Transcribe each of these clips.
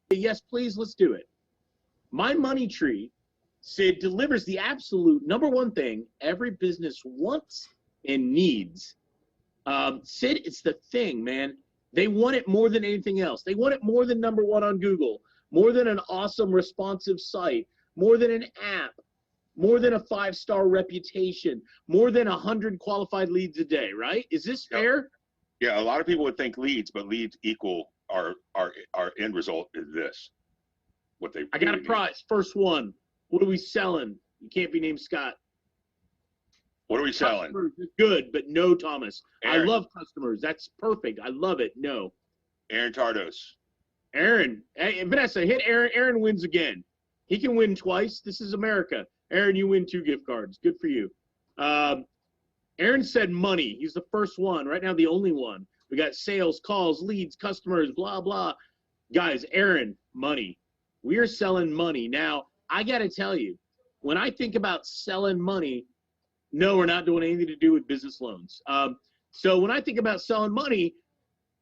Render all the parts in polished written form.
Yes, please, let's do it. My money tree, Sid, delivers the absolute number one thing every business wants and needs. Sid, it's the thing, man. They want it more than anything else. They want it more than number one on Google, more than an awesome responsive site, more than an app, more than a 5-star reputation, more than 100 qualified leads a day, right? Is this fair? Yeah, a lot of people would think leads, but leads equal our end result is this. What they I got a prize. First one. What are we selling? You can't be named Scott. What are we selling? Customers is good, but no, Thomas. Aaron. I love customers. That's perfect. I love it. No. Aaron Tardos. Aaron. Hey, Vanessa, hit Aaron. Aaron wins again. He can win twice. This is America. Aaron, you win 2 gift cards. Good for you. Aaron said money. He's the first one. Right now, the only one. We got sales, calls, leads, customers, blah, blah. Guys, Aaron, money. We are selling money. Now, I got to tell you, when I think about selling money, no, we're not doing anything to do with business loans. So when I think about selling money,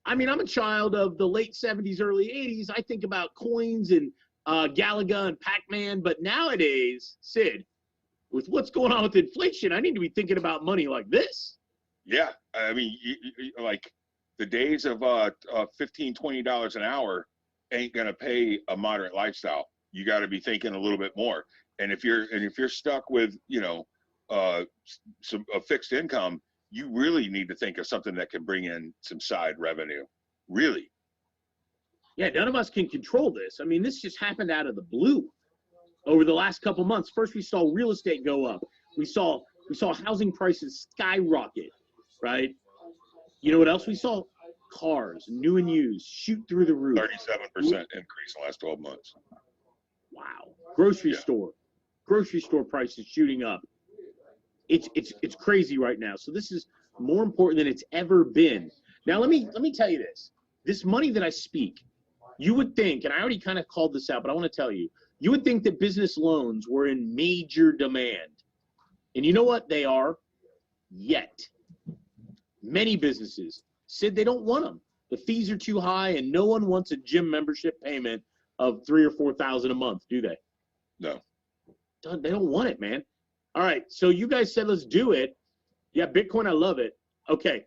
I mean, I'm a child of the late 70s, early 80s. I think about coins and Galaga and Pac-Man. But nowadays, Sid, with what's going on with inflation, I need to be thinking about money like this. Yeah, I mean, like the days of $15, $20 an hour ain't gonna pay a moderate lifestyle. You got to be thinking a little bit more. And if you're stuck with a fixed income, you really need to think of something that can bring in some side revenue. Really. Yeah, none of us can control this. I mean, this just happened out of the blue over the last couple months. First, we saw real estate go up. We saw housing prices skyrocket, right? You know what else we saw? Cars, new and used, shoot through the roof. 37% increase in the last 12 months. Wow. Grocery store prices shooting up. It's crazy right now. So this is more important than it's ever been. Now let me tell you this. This money that I speak, you would think, and I already kind of called this out, but I want to tell you, you would think that business loans were in major demand. And you know what they are? Yet. Many businesses said they don't want them. The fees are too high, and no one wants a gym membership payment of $3,000 or $4,000 a month, do they? No. They don't want it, man. All right, so you guys said let's do it. Yeah, Bitcoin, I love it. Okay.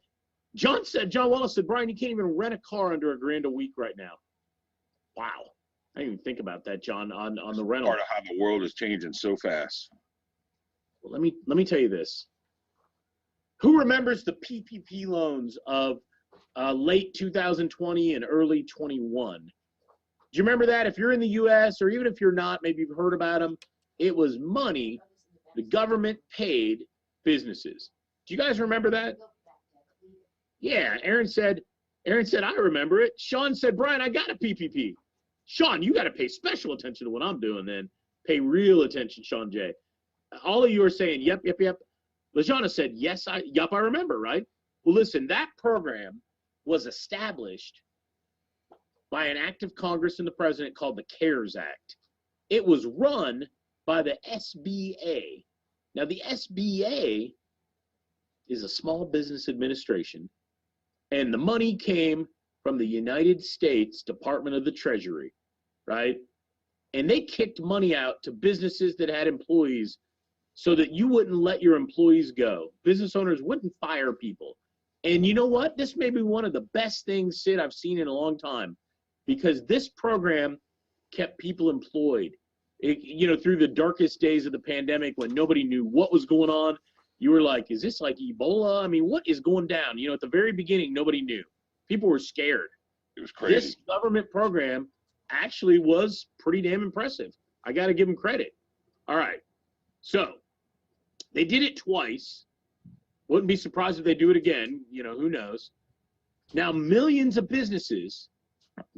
John Wallace said, Brian, you can't even rent a car under $1,000 a week right now. Wow. I didn't even think about that, John, on the rental. Part of how the world is changing so fast. Well, let me tell you this. Who remembers the PPP loans of late 2020 and early 21? Do you remember that? If you're in the U.S. or even if you're not, maybe you've heard about them. It was money the government paid businesses. Do you guys remember that? Yeah, Aaron said, I remember it. Sean said, Brian, I got a PPP. Sean, you got to pay special attention to what I'm doing then. Pay real attention, Sean J. All of you are saying, yep. LaJana said, yes, I remember, right? Well, listen, that program was established by an act of Congress and the president called the CARES Act. It was run by the SBA. Now, the SBA is a Small Business Administration, and the money came from the United States Department of the Treasury, right? And they kicked money out to businesses that had employees so that you wouldn't let your employees go. Business owners wouldn't fire people. And you know what? This may be one of the best things, Sid, I've seen in a long time, because this program kept people employed. Through the darkest days of the pandemic when nobody knew what was going on, you were like, is this like Ebola? I mean, what is going down? At the very beginning, nobody knew. People were scared. It was crazy. This government program actually was pretty damn impressive. I got to give them credit. All right. So they did it twice. Wouldn't be surprised if they do it again. Who knows? Now, millions of businesses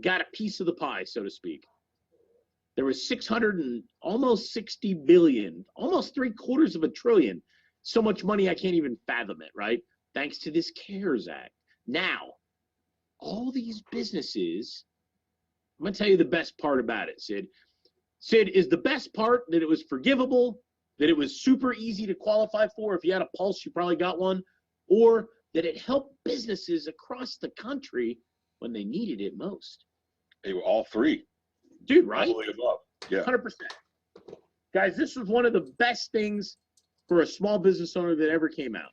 got a piece of the pie, so to speak. There was almost 60 billion, almost $750 billion. So much money I can't even fathom it, right? Thanks to this CARES Act. Now, all these businesses, I'm going to tell you the best part about it, Sid. Sid, is the best part that it was forgivable, that it was super easy to qualify for? If you had a pulse, you probably got one. Or that it helped businesses across the country when they needed it most? They were all three. Dude, right? All the way above. Yeah. 100%. Guys, this was one of the best things for a small business owner that ever came out.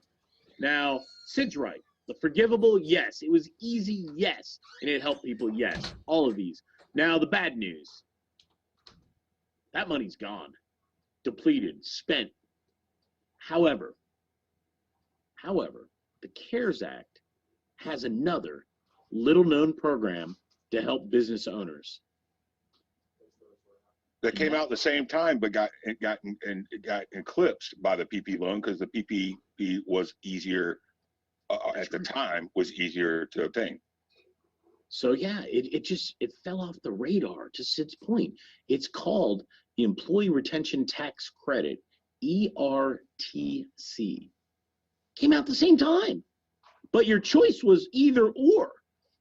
Now, Sid's right. The forgivable, yes. It was easy, yes. And it helped people, yes. All of these. Now, the bad news. That money's gone. Depleted. Spent. However, the CARES Act has another little-known program to help business owners. That came out at the same time, but got eclipsed by the PP loan because the PPP was easier at the time, was easier to obtain. So yeah, it fell off the radar. To Sid's point, it's called the Employee Retention Tax Credit, ERTC. Came out at the same time, but your choice was either or.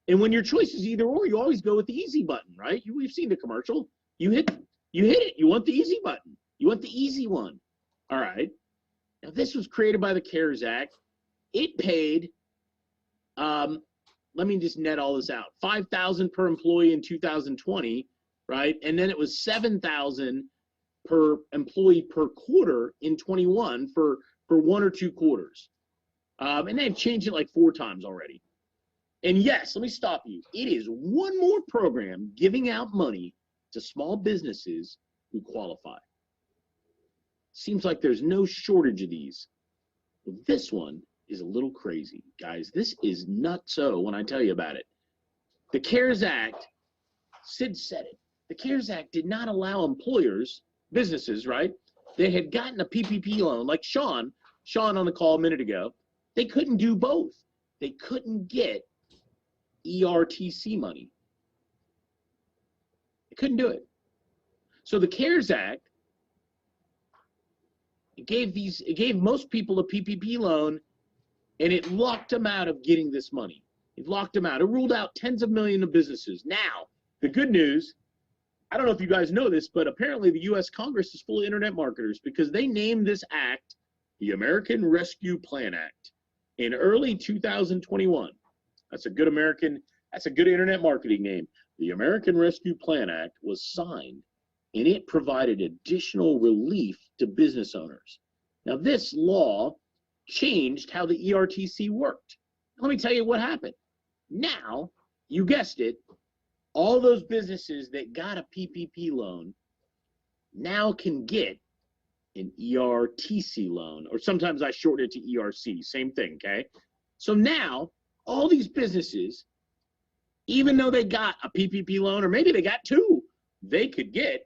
And when your choice is either or, you always go with the easy button, right? We've seen the commercial. You hit it. You want the easy button. You want the easy one. All right. Now this was created by the CARES Act. It paid, let me just net all this out, $5,000 per employee in 2020, right? And then it was $7,000 per employee per quarter in 21 for 1 or 2 quarters. And they've changed it like 4 times already. And yes, let me stop you. It is one more program giving out money to small businesses who qualify. Seems like there's no shortage of these. Well, this one is a little crazy, guys. This is nutso when I tell you about it. The CARES Act, Sid said it. The CARES Act did not allow employers, businesses, right? They had gotten a PPP loan, like Sean on the call a minute ago. They couldn't do both. They couldn't get ERTC money. They couldn't do it. So the CARES Act, it gave most people a PPP loan, and it locked them out of getting this money. It locked them out. It ruled out tens of millions of businesses. Now, the good news, I don't know if you guys know this, but apparently the U.S. Congress is full of internet marketers because they named this act the American Rescue Plan Act in early 2021. That's a good internet marketing name. The American Rescue Plan Act was signed, and it provided additional relief to business owners. Now, this law changed how the ERTC worked. Let me tell you what happened. Now, you guessed it, all those businesses that got a PPP loan now can get an ERTC loan, or sometimes I shorten it to ERC, same thing, okay? So now, all these businesses, even though they got a PPP loan, or maybe they got 2, they could get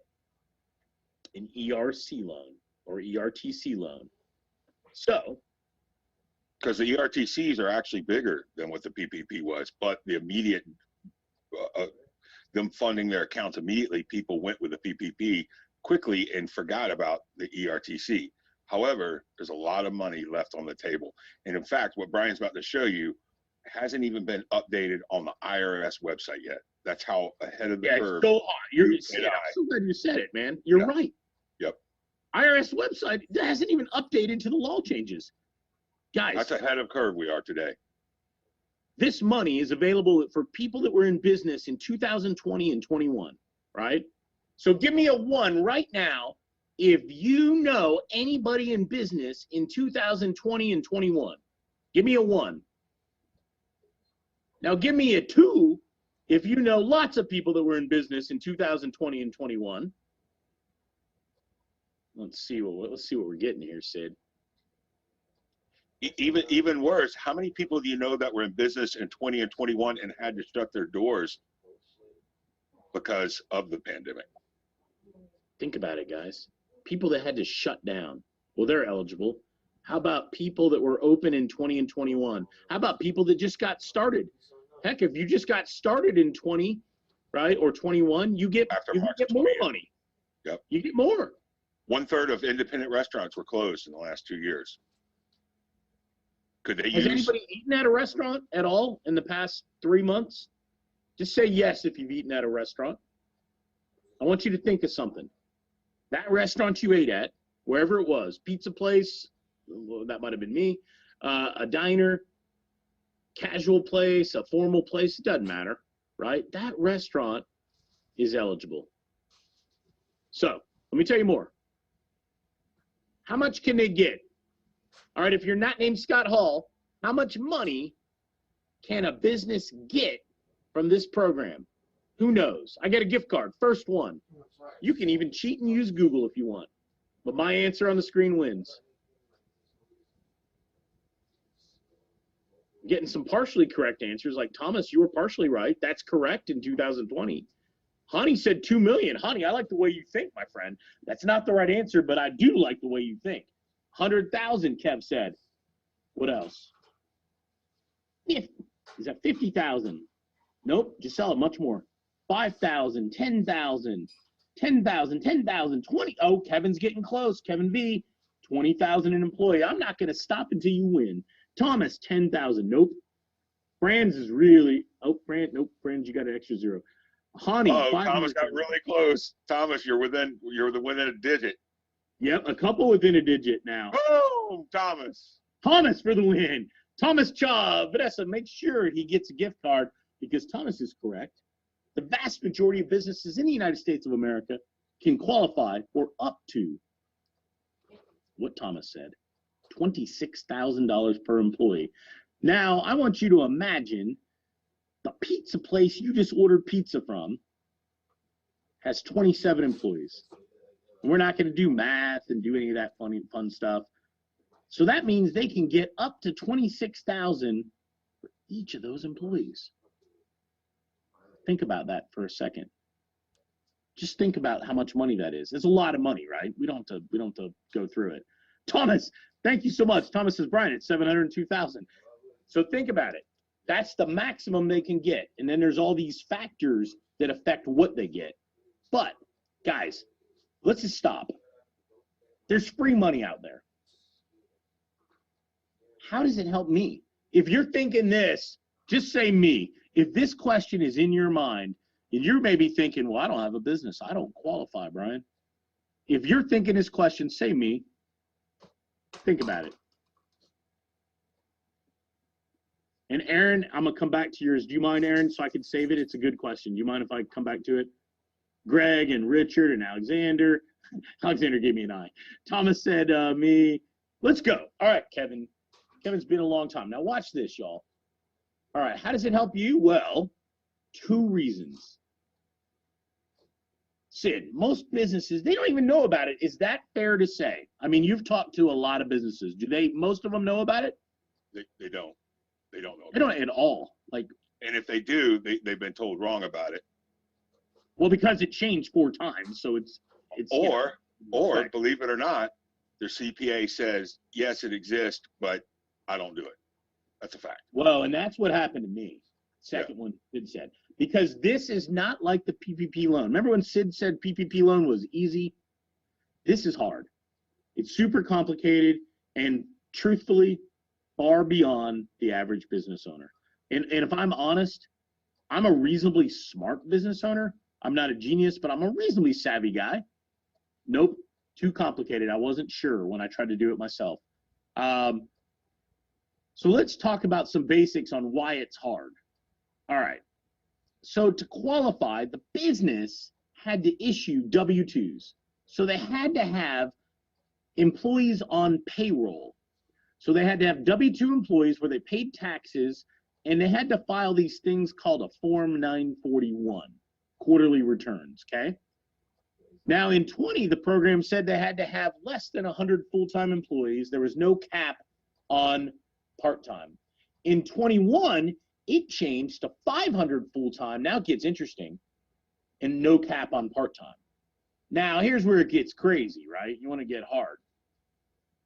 an ERC loan or ERTC loan. So, because the ERTCs are actually bigger than what the PPP was, but the immediate, them funding their accounts immediately, people went with the PPP quickly and forgot about the ERTC. However, there's a lot of money left on the table. And in fact, what Brian's about to show you hasn't even been updated on the IRS website yet. That's how ahead of the curve. So I'm so glad you said it, man. You're right. Yep. IRS website that hasn't even updated to the law changes. Guys, that's ahead of curve we are today. This money is available for people that were in business in 2020 and 21, right? So give me a 1 right now if you know anybody in business in 2020 and 21. Give me a 1. Now give me a 2 if you know lots of people that were in business in 2020 and 21. Let's see what we're getting here, Sid. Even worse, how many people do you know that were in business in 20 and 21 and had to shut their doors because of the pandemic? Think about it, guys. People that had to shut down. Well, they're eligible. How about people that were open in 20 and 21? How about people that just got started? Heck, if you just got started in 20, right, or 21, you get more money. Yep. You get more. 1/3 of independent restaurants were closed in the last 2 years. Could they Has anybody eaten at a restaurant at all in the past 3 months? Just say yes if you've eaten at a restaurant. I want you to think of something. That restaurant you ate at, wherever it was, pizza place, well, that might have been me, a diner, casual place, a formal place, it doesn't matter, right? That restaurant is eligible. So let me tell you more. How much can they get? All right, if you're not named Scott Hall, how much money can a business get from this program? Who knows? I get a gift card, first one. You can even cheat and use Google if you want. But my answer on the screen wins. Getting some partially correct answers, like Thomas, you were partially right. That's correct in 2020. Hani said 2 million. Hani, I like the way you think, my friend. That's not the right answer, but I do like the way you think. 100,000, Kev said. What else? Is that 50,000? Nope, Gisela, much more. 5,000, 10,000, 10,000, 10,000, 20. Oh, Kevin's getting close. Kevin B, 20,000 an employee. I'm not going to stop until you win. Thomas, 10,000. Nope. Franz is really. Oh, Franz. Nope. Franz, you got an extra 0. Hani. Oh, Thomas got really close. Thomas, you're within a digit. Yep, a couple within a digit now. Oh, Thomas. Thomas for the win. Thomas Cha. Vanessa, make sure he gets a gift card because Thomas is correct. The vast majority of businesses in the United States of America can qualify for up to what Thomas said, $26,000 per employee. Now, I want you to imagine the pizza place you just ordered pizza from has 27 employees. We're not going to do math and do any of that fun stuff. So that means they can get up to 26,000 for each of those employees. Think about that for a second. Just think about how much money that is. It's a lot of money, right? We don't have to go through it. Thomas, thank you so much. Thomas says, Brian, it's 702,000. So think about it. That's the maximum they can get. And then there's all these factors that affect what they get. But guys, let's just stop. There's free money out there. How does it help me? If you're thinking this, just say me. If this question is in your mind, and you're maybe thinking, well, I don't have a business. I don't qualify, Brian. If you're thinking this question, say me. Think about it. And Aaron, I'm going to come back to yours. Do you mind, Aaron, so I can save it? It's a good question. Do you mind if I come back to it? Greg and Richard and Alexander. Alexander gave me an eye. Thomas said me. Let's go. All right, Kevin. Kevin's been a long time. Now watch this, y'all. All right, how does it help you? Well, 2 reasons. Sid, most businesses, they don't even know about it. Is that fair to say? I mean, you've talked to a lot of businesses. Do most of them know about it? They don't. They don't know. They don't at all. Like, and if they do, they've been told wrong about it. Well, because it changed 4 times, so it's or believe it or not, their CPA says yes, it exists, but I don't do it. That's a fact. Well, and that's what happened to me. Second one, Sid said, because this is not like the PPP loan. Remember when Sid said PPP loan was easy? This is hard. It's super complicated and truthfully far beyond the average business owner. And if I'm honest, I'm a reasonably smart business owner. I'm not a genius, but I'm a reasonably savvy guy. Nope, too complicated. I wasn't sure when I tried to do it myself. So let's talk about some basics on why it's hard. All right. So to qualify, the business had to issue W-2s. So they had to have employees on payroll. So they had to have W-2 employees where they paid taxes, and they had to file these things called a Form 941, quarterly returns, okay? Now in 20, the program said they had to have less than 100 full-time employees. There was no cap on part-time. In 21, it changed to 500 full-time. Now it gets interesting, and no cap on part-time. Now here's where it gets crazy, right? You want to get hard.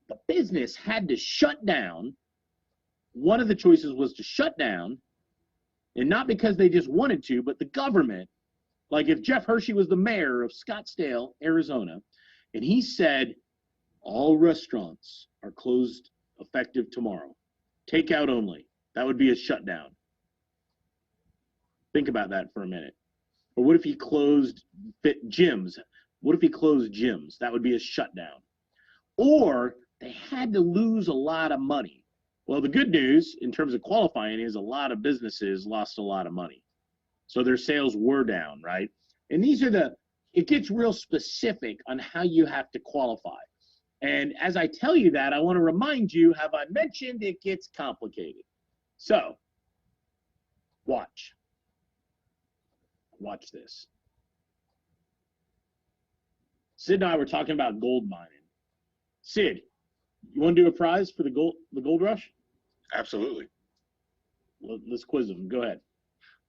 The business had to shut down. One of the choices was to shut down, and not because they just wanted to, but the government, like if Jeff Hershey was the mayor of Scottsdale, Arizona, and he said, all restaurants are closed effective tomorrow, takeout only, that would be a shutdown. Think about that for a minute. Or what if he closed gyms? What if he closed gyms? That would be a shutdown. Or they had to lose a lot of money. Well, the good news in terms of qualifying is a lot of businesses lost a lot of money. So their sales were down, right? And it gets real specific on how you have to qualify. And as I tell you that, I want to remind you, have I mentioned it gets complicated? So, watch this. Sid and I were talking about gold mining. Sid, you want to do a prize for the gold rush? Absolutely. Let's quiz them. Go ahead.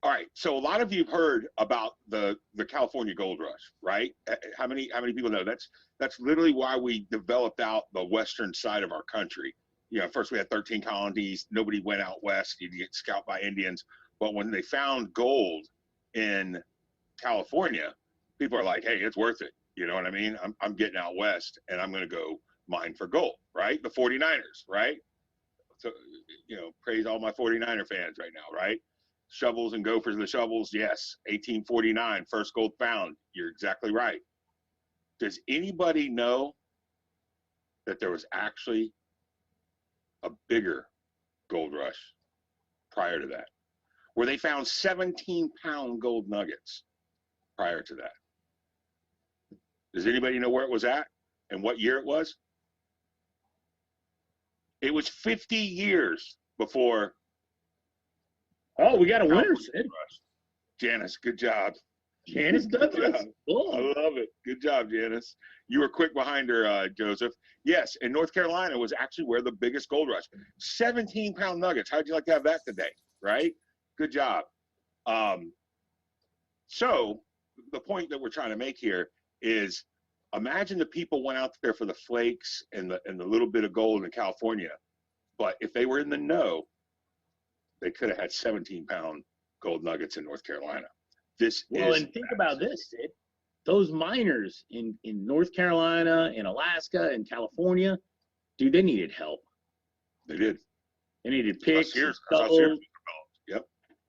All right. So a lot of you've heard about the California gold rush, right? How many people know? That's literally why we developed out the western side of our country. You know, first we had 13 colonies. Nobody went out west. You'd get scalped by Indians. But when they found gold in California, people are like, hey, it's worth it. You know what I mean? I'm getting out west and I'm going to go mine for gold, right? The 49ers, right? So, you know, praise all my 49er fans right now, right? Shovels and go for the shovels. Yes. 1849, first gold found. You're exactly right. Does anybody know that there was actually a bigger gold rush prior to that, where they found 17-pound gold nuggets prior to that? Does anybody know where it was at and what year it was? It was 50 years before. Oh, we got a winner, Sid. Janice, good job. Janice Douglas. Cool. I love it. Good job, Janice. You were quick behind her, Joseph. Yes, and North Carolina was actually where the biggest gold rush. 17-pound nuggets. How'd you like to have that today, right? Good job. So the point that we're trying to make here is, imagine the people went out there for the flakes and the little bit of gold in California, but if they were in the know, they could have had 17-pound gold nuggets in North Carolina. And think about this, Sid. Those miners in North Carolina, in Alaska, and California, dude, they needed help. They did. They needed picks. Yep.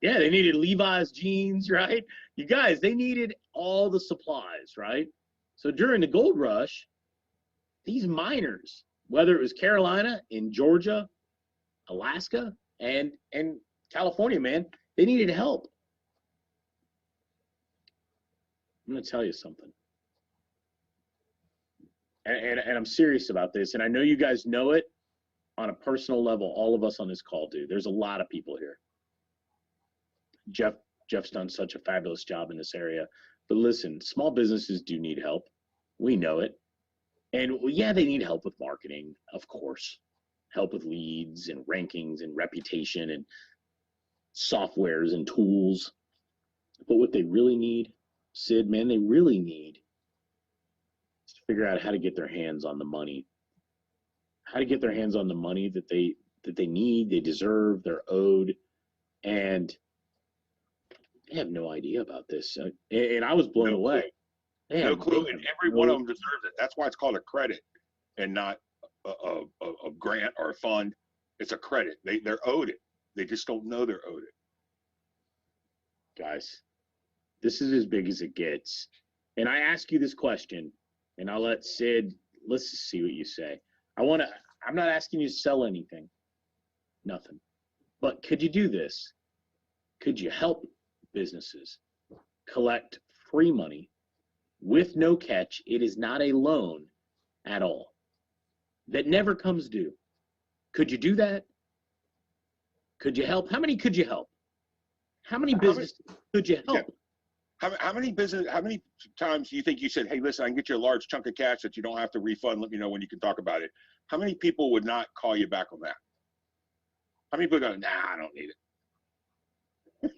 Yeah, they needed Levi's jeans, right? You guys, they needed all the supplies, right? So during the gold rush, these miners, whether it was Carolina, in Georgia, Alaska, and California, man, they needed help. I'm going to tell you something. And I'm serious about this, and I know you guys know it on a personal level. All of us on this call do. There's a lot of people here. Jeff's done such a fabulous job in this area. But listen, small businesses do need help. We know it. And yeah, they need help with marketing, of course. Help with leads and rankings and reputation and softwares and tools. But what they really need, Sid, man, they really need is to figure out how to get their hands on the money. How to get their hands on the money that they need, they deserve, they're owed. And they have no idea about this. And I was blown away. No clue. And every one of them deserves it. That's why it's called a credit and not a grant or a fund. It's a credit. They're owed it. They just don't know they're owed it. Guys, this is as big as it gets. And I ask you this question, and I'll let Sid, let's see what you say. I'm not asking you to sell anything. Nothing. But could you do this? Could you help businesses collect free money with no catch? It is not a loan at all. That never comes due. Could you do that? Could you help? How many could you help? How many businesses could you help? Yeah. How many times do you think you said, hey, listen, I can get you a large chunk of cash that you don't have to refund. Let me know when you can talk about it. How many people would not call you back on that? How many people go, nah, I don't need it?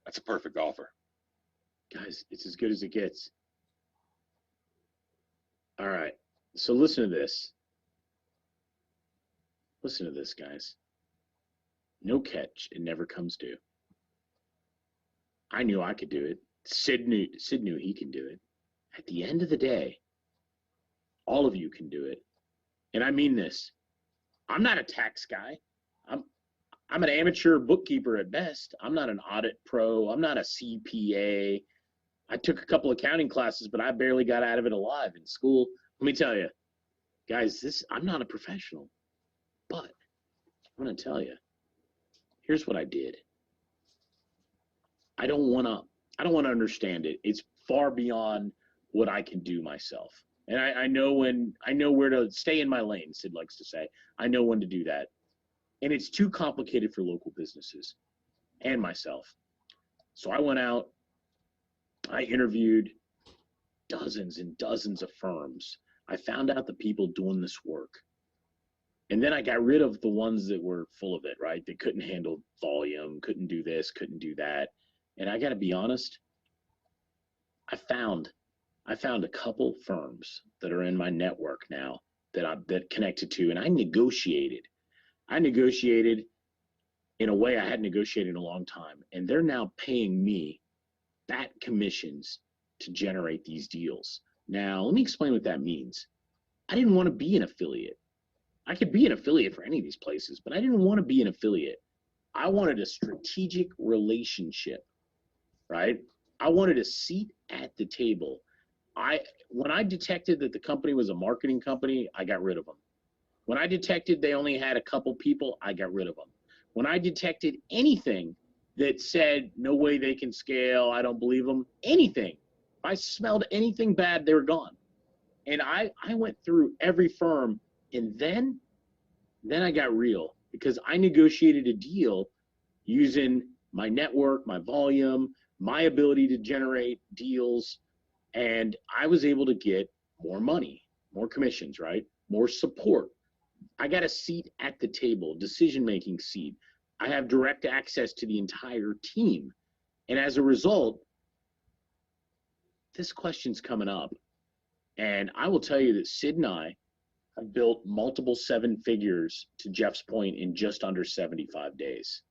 That's a perfect offer. Guys, it's as good as it gets. All right. So listen to this. Listen to this, guys. No catch. It never comes due. I knew I could do it. Sid knew he can do it. At the end of the day, all of you can do it. And I mean this. I'm not a tax guy. I'm an amateur bookkeeper at best. I'm not an audit pro. I'm not a CPA. I took a couple accounting classes, but I barely got out of it alive in school. Let me tell you, guys, I'm not a professional, but I'm going to tell you, here's what I did. I don't one-up I don't want to understand it. It's far beyond what I can do myself. And I know where to stay in my lane, Sid likes to say. I know when to do that. And it's too complicated for local businesses and myself. So I went out, I interviewed dozens and dozens of firms. I found out the people doing this work. And then I got rid of the ones that were full of it, right? They couldn't handle volume, couldn't do this, couldn't do that. And I got to be honest, I found a couple firms that are in my network now that connected to, and I negotiated in a way I hadn't negotiated in a long time. And they're now paying me fat commissions to generate these deals. Now, let me explain what that means. I didn't want to be an affiliate. I could be an affiliate for any of these places, but I didn't want to be an affiliate. I wanted a strategic relationship, right? I wanted a seat at the table. When I detected that the company was a marketing company, I got rid of them. When I detected they only had a couple people, I got rid of them. When I detected anything that said, no way they can scale, I don't believe them, anything, if I smelled anything bad, they were gone. And I went through every firm, and then I got real, because I negotiated a deal using my network, my volume, my ability to generate deals, and I was able to get more money, more commissions, right? More support. I got a seat at the table, decision-making seat. I have direct access to the entire team. And as a result, this question's coming up. And I will tell you that Sid and I have built multiple seven figures, to Jeff's point, in just under 75 days.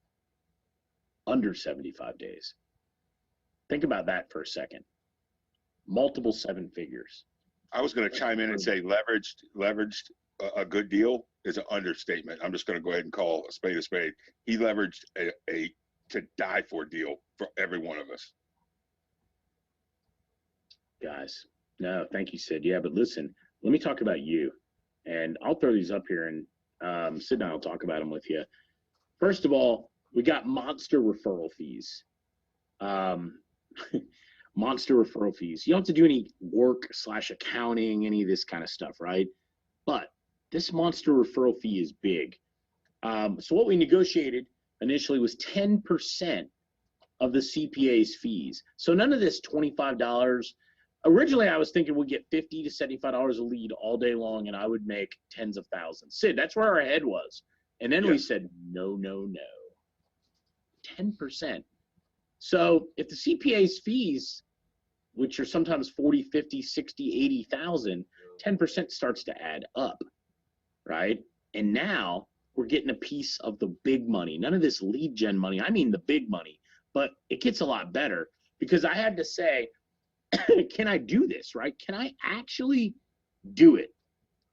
Under 75 days. Think about that for a second. Multiple seven figures. I was going to chime in and say leveraged a good deal is an understatement. I'm just going to go ahead and call a spade a spade. He leveraged a to die for deal for every one of us. Guys, no, thank you, Sid. Yeah, but listen, let me talk about you. And I'll throw these up here, and Sid and I will talk about them with you. First of all, we got monster referral fees. Monster referral fees. You don't have to do any work / accounting, any of this kind of stuff, right? But this monster referral fee is big. So what we negotiated initially was 10% of the CPA's fees. So none of this $25. Originally, I was thinking we'd get $50 to $75 a lead all day long, and I would make tens of thousands. Sid, that's where our head was. And then we said, no, 10%. So if the CPA's fees, which are sometimes 40, 50, 60, 80,000, 10% starts to add up, right? And now we're getting a piece of the big money. None of this lead gen money. I mean the big money. But it gets a lot better, because I had to say, can I do this, right? Can I actually do it?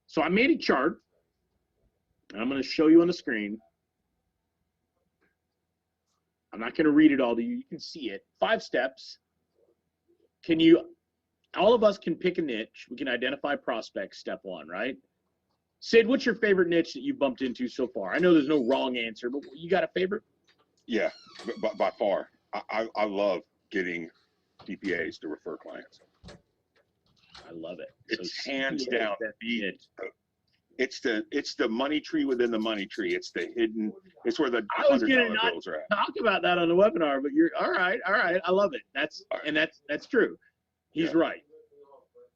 So I made a chart, and I'm going to show you on the screen. I'm not going to read it all to you. You can see it. 5 steps. All of us can pick a niche. We can identify prospects, step 1, right? Sid, what's your favorite niche that you've bumped into so far? I know there's no wrong answer, but you got a favorite? Yeah, by far. I love getting CPAs to refer clients. I love it. It's so hands down. It's the money tree within the money tree. It's the hidden. It's where the $100 bills are at. Talk about that on the webinar, but you're all right. I love it. That's true. He's right.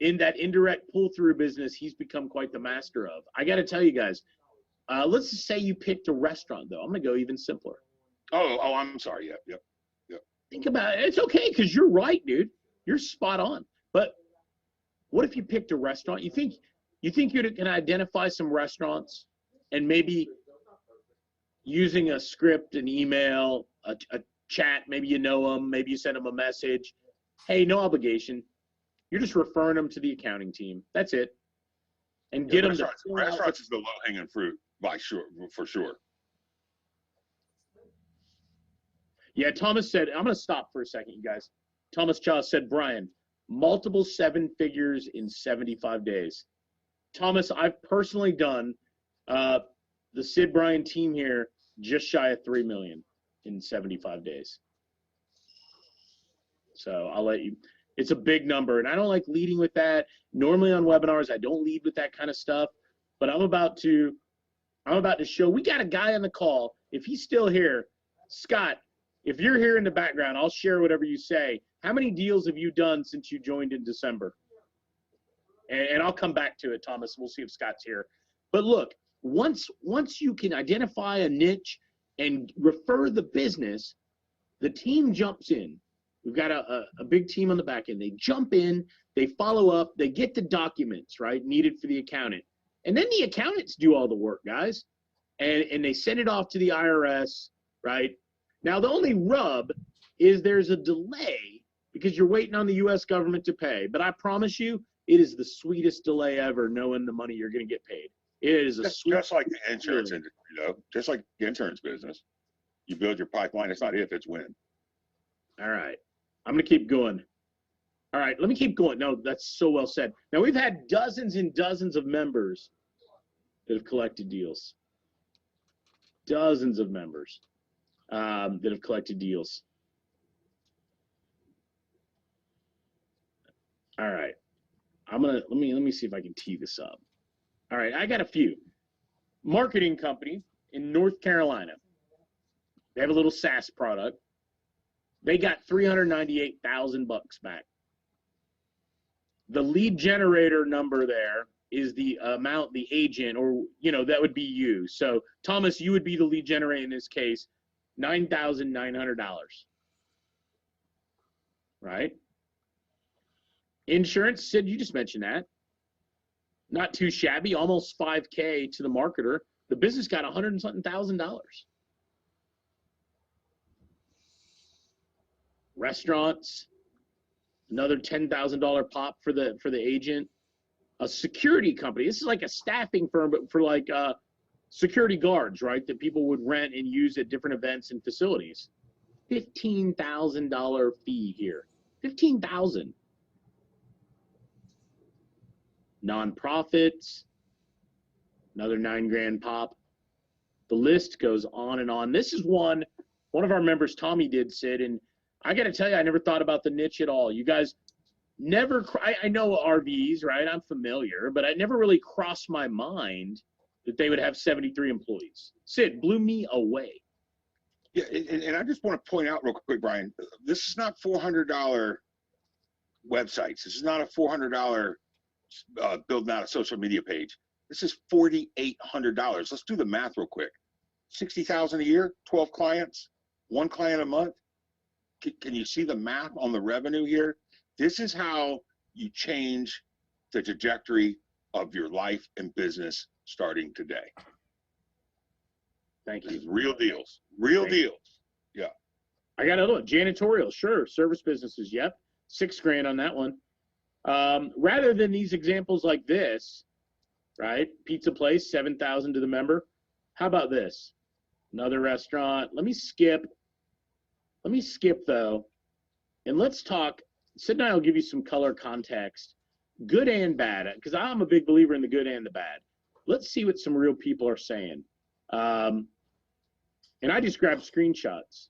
In that indirect pull-through business, he's become quite the master of. I got to tell you guys. Let's just say you picked a restaurant, though. I'm gonna go even simpler. Oh, I'm sorry. Yep. Think about it. It's okay, because you're right, dude. You're spot on. But what if you picked a restaurant? You think you can identify some restaurants, and maybe using a script, an email, a chat, maybe you know them, maybe you send them a message. Hey, no obligation. You're just referring them to the accounting team. That's it. And get them to restaurants is the low-hanging fruit, for sure. Yeah, Thomas said, I'm going to stop for a second, you guys. Thomas Chaw said, Brian, multiple 7 figures in 75 days. Thomas, I've personally done the Sid Brian team here just shy of 3 million in 75 days. So I'll let you. It's a big number, and I don't like leading with that. Normally on webinars, I don't lead with that kind of stuff, but I'm about to show. We got a guy on the call. If he's still here, Scott, if you're here in the background, I'll share whatever you say. How many deals have you done since you joined in December? And I'll come back to it, Thomas. We'll see if Scott's here. But look, once you can identify a niche and refer the business, the team jumps in. We've got a big team on the back end. They jump in, they follow up, they get the documents, right, needed for the accountant. And then the accountants do all the work, guys. And they send it off to the IRS, right? Now, the only rub is there's a delay because you're waiting on the U.S. government to pay. But I promise you, it is the sweetest delay ever, knowing the money you're going to get paid. It is just like the insurance industry, just like the insurance business. You build your pipeline. It's not if, it's when. All right. I'm going to keep going. All right. Let me keep going. No, that's so well said. Now, we've had dozens and dozens of members that have collected deals. Dozens of members that have collected deals. All right. let me see if I can tee this up. All right, I got a few. Marketing company in North Carolina. They have a little SaaS product. They got $398,000 back. The lead generator number there is the amount the agent, or that would be you. So Thomas, you would be the lead generator in this case, $9,900. Right? Insurance, Sid, you just mentioned that. Not too shabby, almost $5K to the marketer. The business got $100 and something thousand. Restaurants, another $10,000 pop for the agent. A security company. This is like a staffing firm, but for like security guards, right? That people would rent and use at different events and facilities. $15,000 fee here. $15,000. Nonprofits, another $9,000 pop. The list goes on and on. This is one of our members, Tommy, did, Sid, and I got to tell you, I never thought about the niche at all. You guys never, I know RVs, right? I'm familiar, but I never really crossed my mind that they would have 73 employees. Sid, blew me away. Yeah, and I just want to point out real quick, Brian, this is not $400 websites. This is not a $400 building out a social media page. This is $4,800. Let's do the math real quick. 60,000 a year, 12 clients, 1 client a month. Can you see the math on the revenue here? This is how you change the trajectory of your life and business starting today. Thank you. Real deals. Real deals. Yeah. I got another one. Janitorial, sure. Service businesses, yep. $6,000 on that one. Rather than these examples like this, right? Pizza place, $7,000 to the member. How about this? Another restaurant. Let me skip though, and let's talk. Sid and I will give you some color context, good and bad, because I'm a big believer in the good and the bad. Let's see what some real people are saying. And I just grabbed screenshots.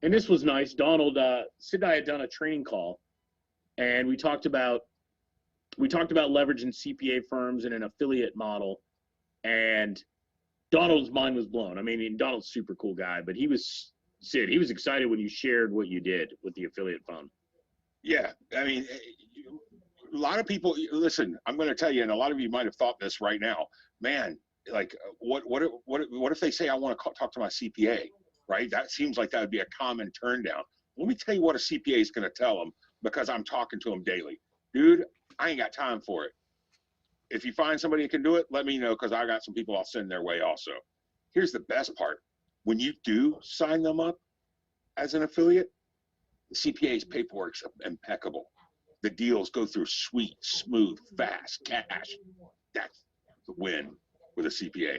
And this was nice. Donald, Sid and I had done a training call, and we talked about leveraging CPA firms in an affiliate model, and Donald's mind was blown. I mean, Donald's a super cool guy, but he was excited when you shared what you did with the affiliate firm. Yeah, I mean, a lot of people, listen, I'm going to tell you, and a lot of you might have thought this right now, man, like, what if they say, I want to talk to my CPA, right? That seems like that would be a common turn down. Let me tell you what a CPA is going to tell them, because I'm talking to them daily. Dude, I ain't got time for it. If you find somebody that can do it, let me know, because I got some people I'll send their way also. Here's the best part. When you do sign them up as an affiliate, the CPA's paperwork's impeccable. The deals go through sweet, smooth, fast, cash. That's the win with a CPA.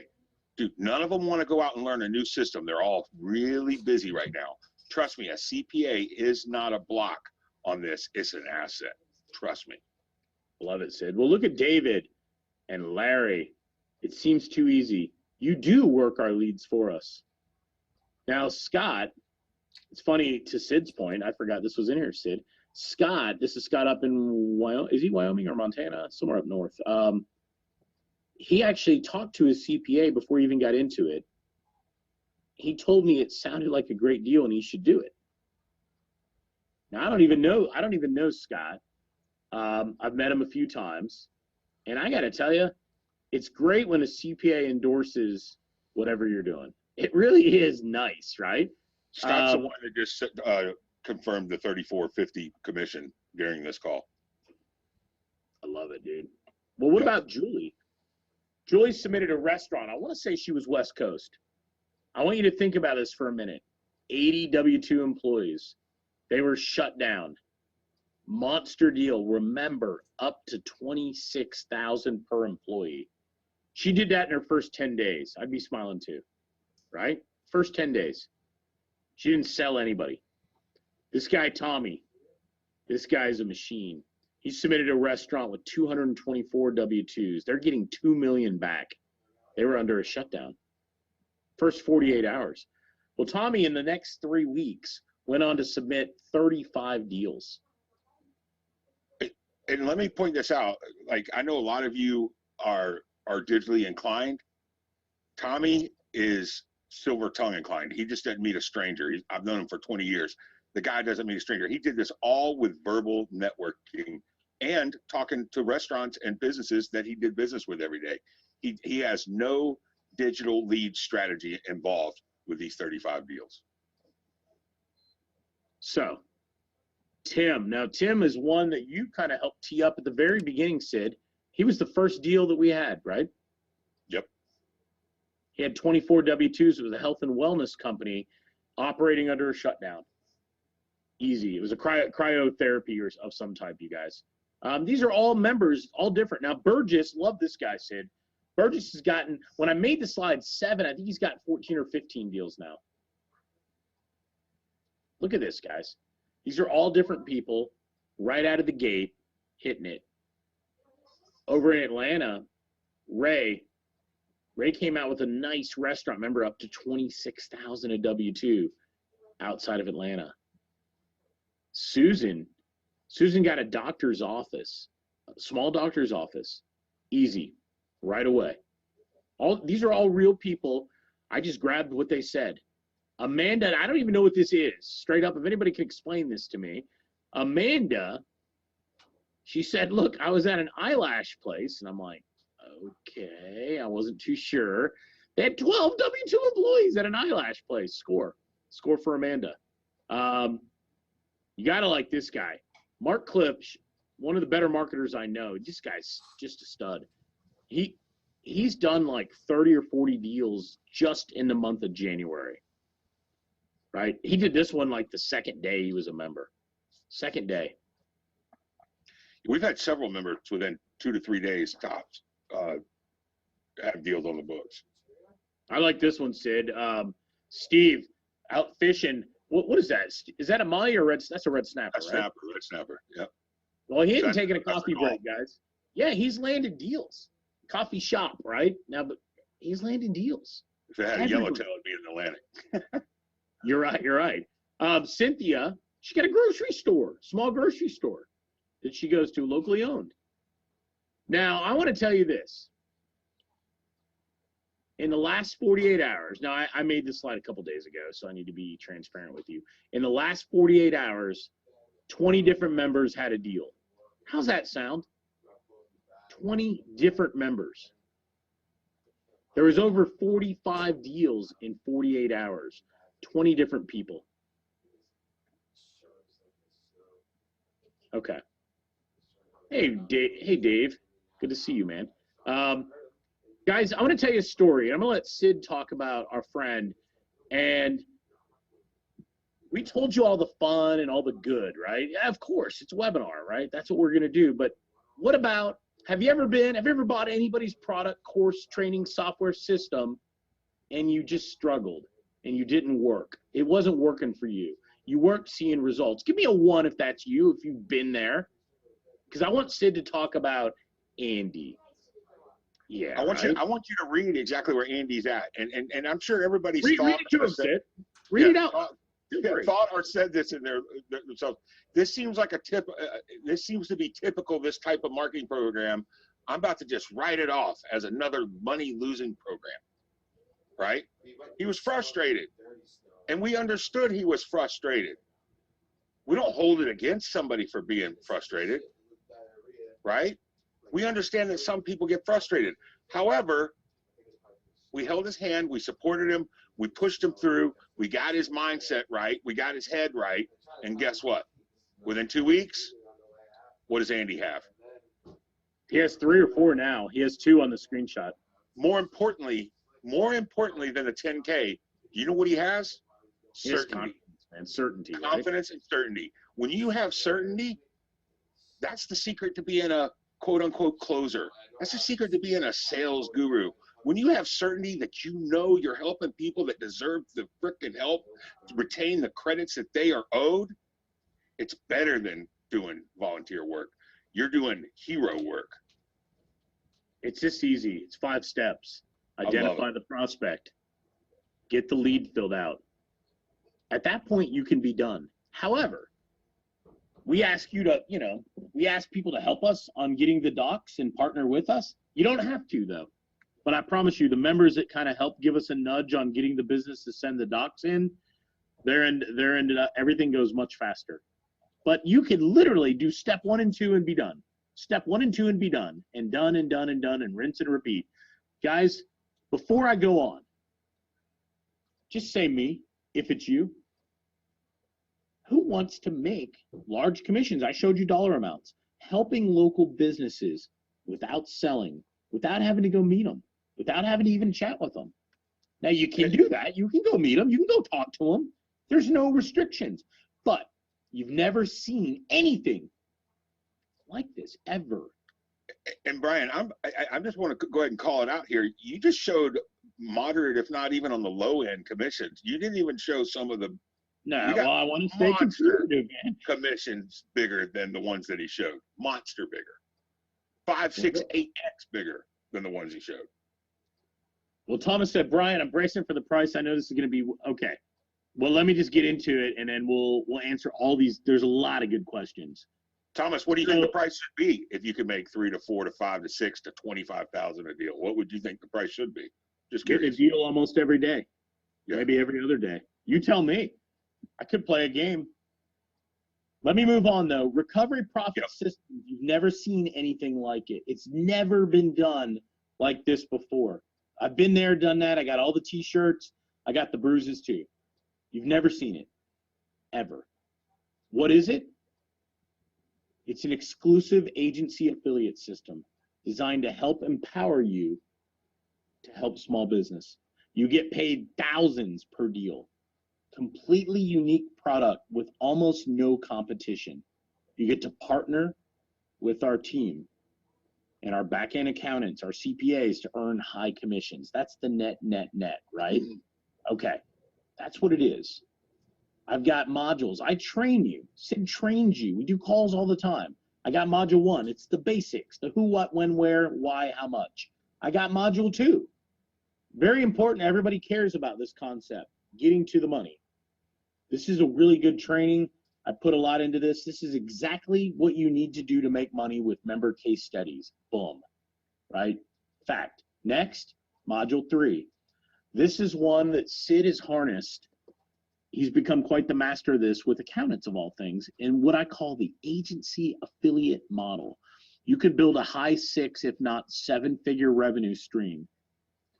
Dude, none of them want to go out and learn a new system. They're all really busy right now. Trust me, a CPA is not a block on this. It's an asset. Trust me. Love it, Sid. Well, look at David and Larry. It seems too easy. You do work our leads for us. Now, Scott, It's funny, to Sid's point, I forgot this was in here, Sid. Scott, this is Scott up in Wyoming. Is he Wyoming or Montana? Somewhere up north. He actually talked to his CPA before he even got into it. He told me it sounded like a great deal and he should do it. Now, I don't even know Scott. I've met him a few times. And I got to tell you, it's great when a CPA endorses whatever you're doing. It really is nice, right? Scott's the one that just confirmed the 3450 commission during this call. I love it, dude. Well, what about Julie? Julie submitted a restaurant. I want to say she was West Coast. I want you to think about this for a minute. 80 W-2 employees. They were shut down. Monster deal. Remember, up to $26,000 per employee. She did that in her first 10 days. I'd be smiling too, right? First 10 days. She didn't sell anybody. This guy, Tommy, this guy's a machine. He submitted a restaurant with 224 W-2s. They're getting $2 million back. They were under a shutdown. First 48 hours. Well, Tommy, in the next 3 weeks, went on to submit 35 deals. And let me point this out. Like, I know a lot of you are digitally inclined. Tommy is silver tongue inclined. He just didn't meet a stranger. I've known him for 20 years. The guy doesn't meet a stranger. He did this all with verbal networking and talking to restaurants and businesses that he did business with every day. He has no digital lead strategy involved with these 35 deals. So, Tim. Now, Tim is one that you kind of helped tee up at the very beginning, Sid. He was the first deal that we had, right? Yep. He had 24 W-2s. It was a health and wellness company operating under a shutdown. Easy. It was a cryotherapy or of some type, you guys. These are all members, all different. Now, Burgess, love this guy, Sid. Burgess has gotten, when I made the slide 7, I think he's got 14 or 15 deals now. Look at this, guys. These are all different people right out of the gate hitting it. Over in Atlanta, Ray came out with a nice restaurant, remember, up to 26,000 a W-2 outside of Atlanta. Susan got a doctor's office, a small doctor's office, easy, right away. These are all real people. I just grabbed what they said. Amanda, I don't even know what this is, straight up, if anybody can explain this to me. Amanda, she said, look, I was at an eyelash place, and I'm like, okay, I wasn't too sure. They had 12 W-2 employees at an eyelash place. Score for Amanda. You gotta like this guy. Mark Cliff, one of the better marketers I know. This guy's just a stud. He's done like 30 or 40 deals just in the month of January. Right? He did this one like the second day he was a member. Second day. We've had several members within 2 to 3 days tops have deals on the books. I like this one, Sid. Steve, out fishing. What is that? Is that a Molly or red? That's a red snapper, right? Red snapper, yep. Well, he hadn't taken a coffee break, guys. Yeah, he's landed deals. Coffee shop, right? Now, but he's landing deals. If it had a yellowtail, it'd be in Atlantic. You're right. Cynthia, she got a grocery store, small grocery store that she goes to, locally owned. Now, I want to tell you this. In the last 48 hours, now I made this slide a couple days ago, so I need to be transparent with you. In the last 48 hours, 20 different members had a deal. How's that sound? 20 different members. There was over 45 deals in 48 hours. 20 different people. Okay. Hey, Dave. Good to see you, man. Guys, I want to tell you a story. I'm going to let Sid talk about our friend. And we told you all the fun and all the good, right? Yeah, of course, it's a webinar, right? That's what we're going to do. But what about, have you ever bought anybody's product, course, training, software system, and you just struggled and you didn't work? It wasn't working for you. You weren't seeing results. Give me a 1 if that's you, if you've been there. Because I want Sid to talk about Andy. Yeah, I want you to read exactly where Andy's at, and I'm sure everybody's read it to him, Sid. Read it out. thought or said this in themselves. This seems like a tip. This seems to be typical. This type of marketing program. I'm about to just write it off as another money-losing program. Right? He was frustrated, and we understood he was frustrated. We don't hold it against somebody for being frustrated, right? We understand that some people get frustrated. However, we held his hand, we supported him, we pushed him through, we got his mindset right, we got his head right, and guess what? Within 2 weeks, what does Andy have? He has 3 or 4 now. He has 2 on the screenshot. More importantly than the 10K, you know what he has? Certainty. And certainty, right? Confidence and certainty. When you have certainty, that's the secret to being a quote-unquote closer. That's the secret to being a sales guru. When you have certainty that you know you're helping people that deserve the frickin' help to retain the credits that they are owed, it's better than doing volunteer work. You're doing hero work. It's just easy. It's 5 steps. Identify the prospect. Get the lead filled out. At that point, you can be done. However, we ask you to, we ask people to help us on getting the docs and partner with us. You don't have to, though. But I promise you, the members that kind of help give us a nudge on getting the business to send the docs in, everything goes much faster. But you can literally do step 1 and 2 and be done. Step 1 and 2 and be done. And done and done and done and rinse and repeat. Guys, before I go on, just say me, if it's you. Who wants to make large commissions? I showed you dollar amounts. Helping local businesses without selling, without having to go meet them, without having to even chat with them. Now, you can do that. You can go meet them. You can go talk to them. There's no restrictions. But you've never seen anything like this ever. And Brian, I just want to go ahead and call it out here. You just showed moderate, if not even on the low end commissions. You didn't even show some of the I want to stay conservative, man. Commissions bigger than the ones that he showed. Monster bigger. 5, 6, 8x bigger than the ones he showed. Well, Thomas said, Brian, I'm bracing for the price. I know this is going to be okay. Well, let me just get into it, and then we'll answer all these. There's a lot of good questions. Thomas, what do you think the price should be if you could make 3 to 4 to 5 to 6 to 25,000 a deal? What would you think the price should be? Just curious. Get a deal almost every day, maybe every other day. You tell me. I could play a game. Let me move on, though. Recovery profit systems, you've never seen anything like it. It's never been done like this before. I've been there, done that. I got all the T-shirts. I got the bruises, too. You've never seen it, ever. What is it? It's an exclusive agency affiliate system designed to help empower you to help small business. You get paid thousands per deal. Completely unique product with almost no competition. You get to partner with our team and our back-end accountants, our CPAs, to earn high commissions. That's the net, right? Okay, that's what it is. I've got modules. I train you. Sid trains you. We do calls all the time. I got module 1. It's the basics, the who, what, when, where, why, how much. I got module 2. Very important. Everybody cares about this concept, getting to the money. This is a really good training. I put a lot into this. This is exactly what you need to do to make money with member case studies. Boom, right? Fact. Next, module 3. This is one that Sid has harnessed. He's become quite the master of this with accountants of all things in what I call the agency affiliate model. You could build a high 6, if not 7-figure revenue stream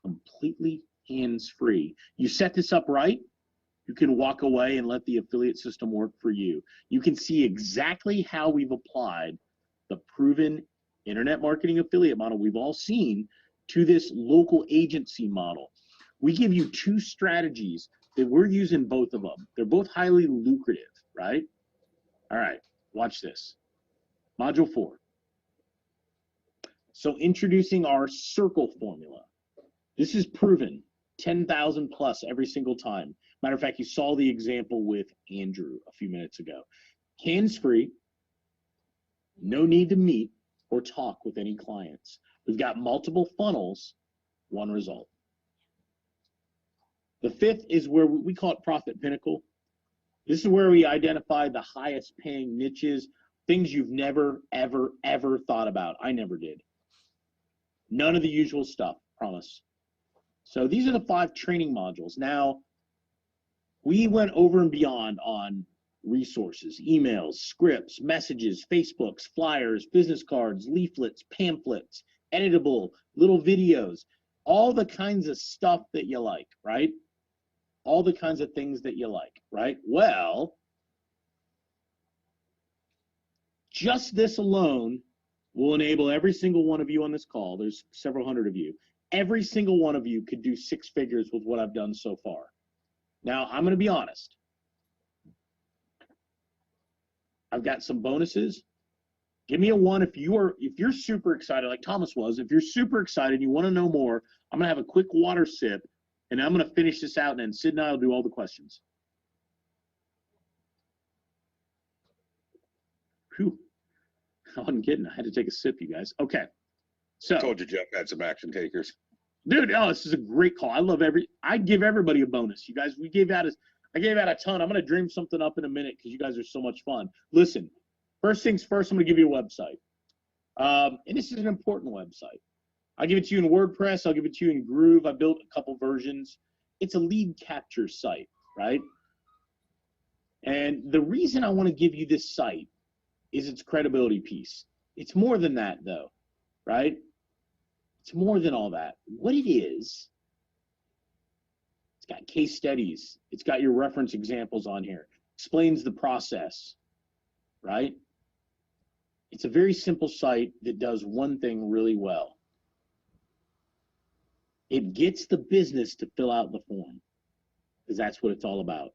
completely hands-free. You set this up right, you can walk away and let the affiliate system work for you. You can see exactly how we've applied the proven internet marketing affiliate model we've all seen to this local agency model. We give you 2 strategies that we're using, both of them. They're both highly lucrative, right? All right, watch this. Module 4. So introducing our circle formula. This is proven 10,000 plus every single time. Matter of fact, you saw the example with Andrew a few minutes ago. Hands-free, no need to meet or talk with any clients. We've got multiple funnels, 1 result. The 5th is where we call it Profit Pinnacle. This is where we identify the highest paying niches, things you've never, ever, ever thought about. I never did. None of the usual stuff, promise. So these are the 5 training modules. Now, we went over and beyond on resources, emails, scripts, messages, Facebooks, flyers, business cards, leaflets, pamphlets, editable, little videos, all the kinds of stuff that you like, right? All the kinds of things that you like, right? Well, just this alone will enable every single one of you on this call. There's several hundred of you. Every single one of you could do 6 figures with what I've done so far. Now, I'm going to be honest. I've got some bonuses. Give me a 1 if you're super excited, like Thomas was. If you're super excited, you want to know more, I'm going to have a quick water sip, and I'm going to finish this out, and then Sid and I will do all the questions. Whew. I wasn't kidding. I had to take a sip, you guys. Okay. So I told you Jeff had some action takers. Dude, oh, this is a great call. I give everybody a bonus. You guys, I gave out a ton. I'm going to dream something up in a minute because you guys are so much fun. Listen, first things first, I'm going to give you a website. And this is an important website. I'll give it to you in WordPress. I'll give it to you in Groove. I built a couple versions. It's a lead capture site, right? And the reason I want to give you this site is its credibility piece. It's more than that, though, right? It's more than all that. What it is, it's got case studies. It's got your reference examples on here. Explains the process, right? It's a very simple site that does one thing really well. It gets the business to fill out the form, because that's what it's all about.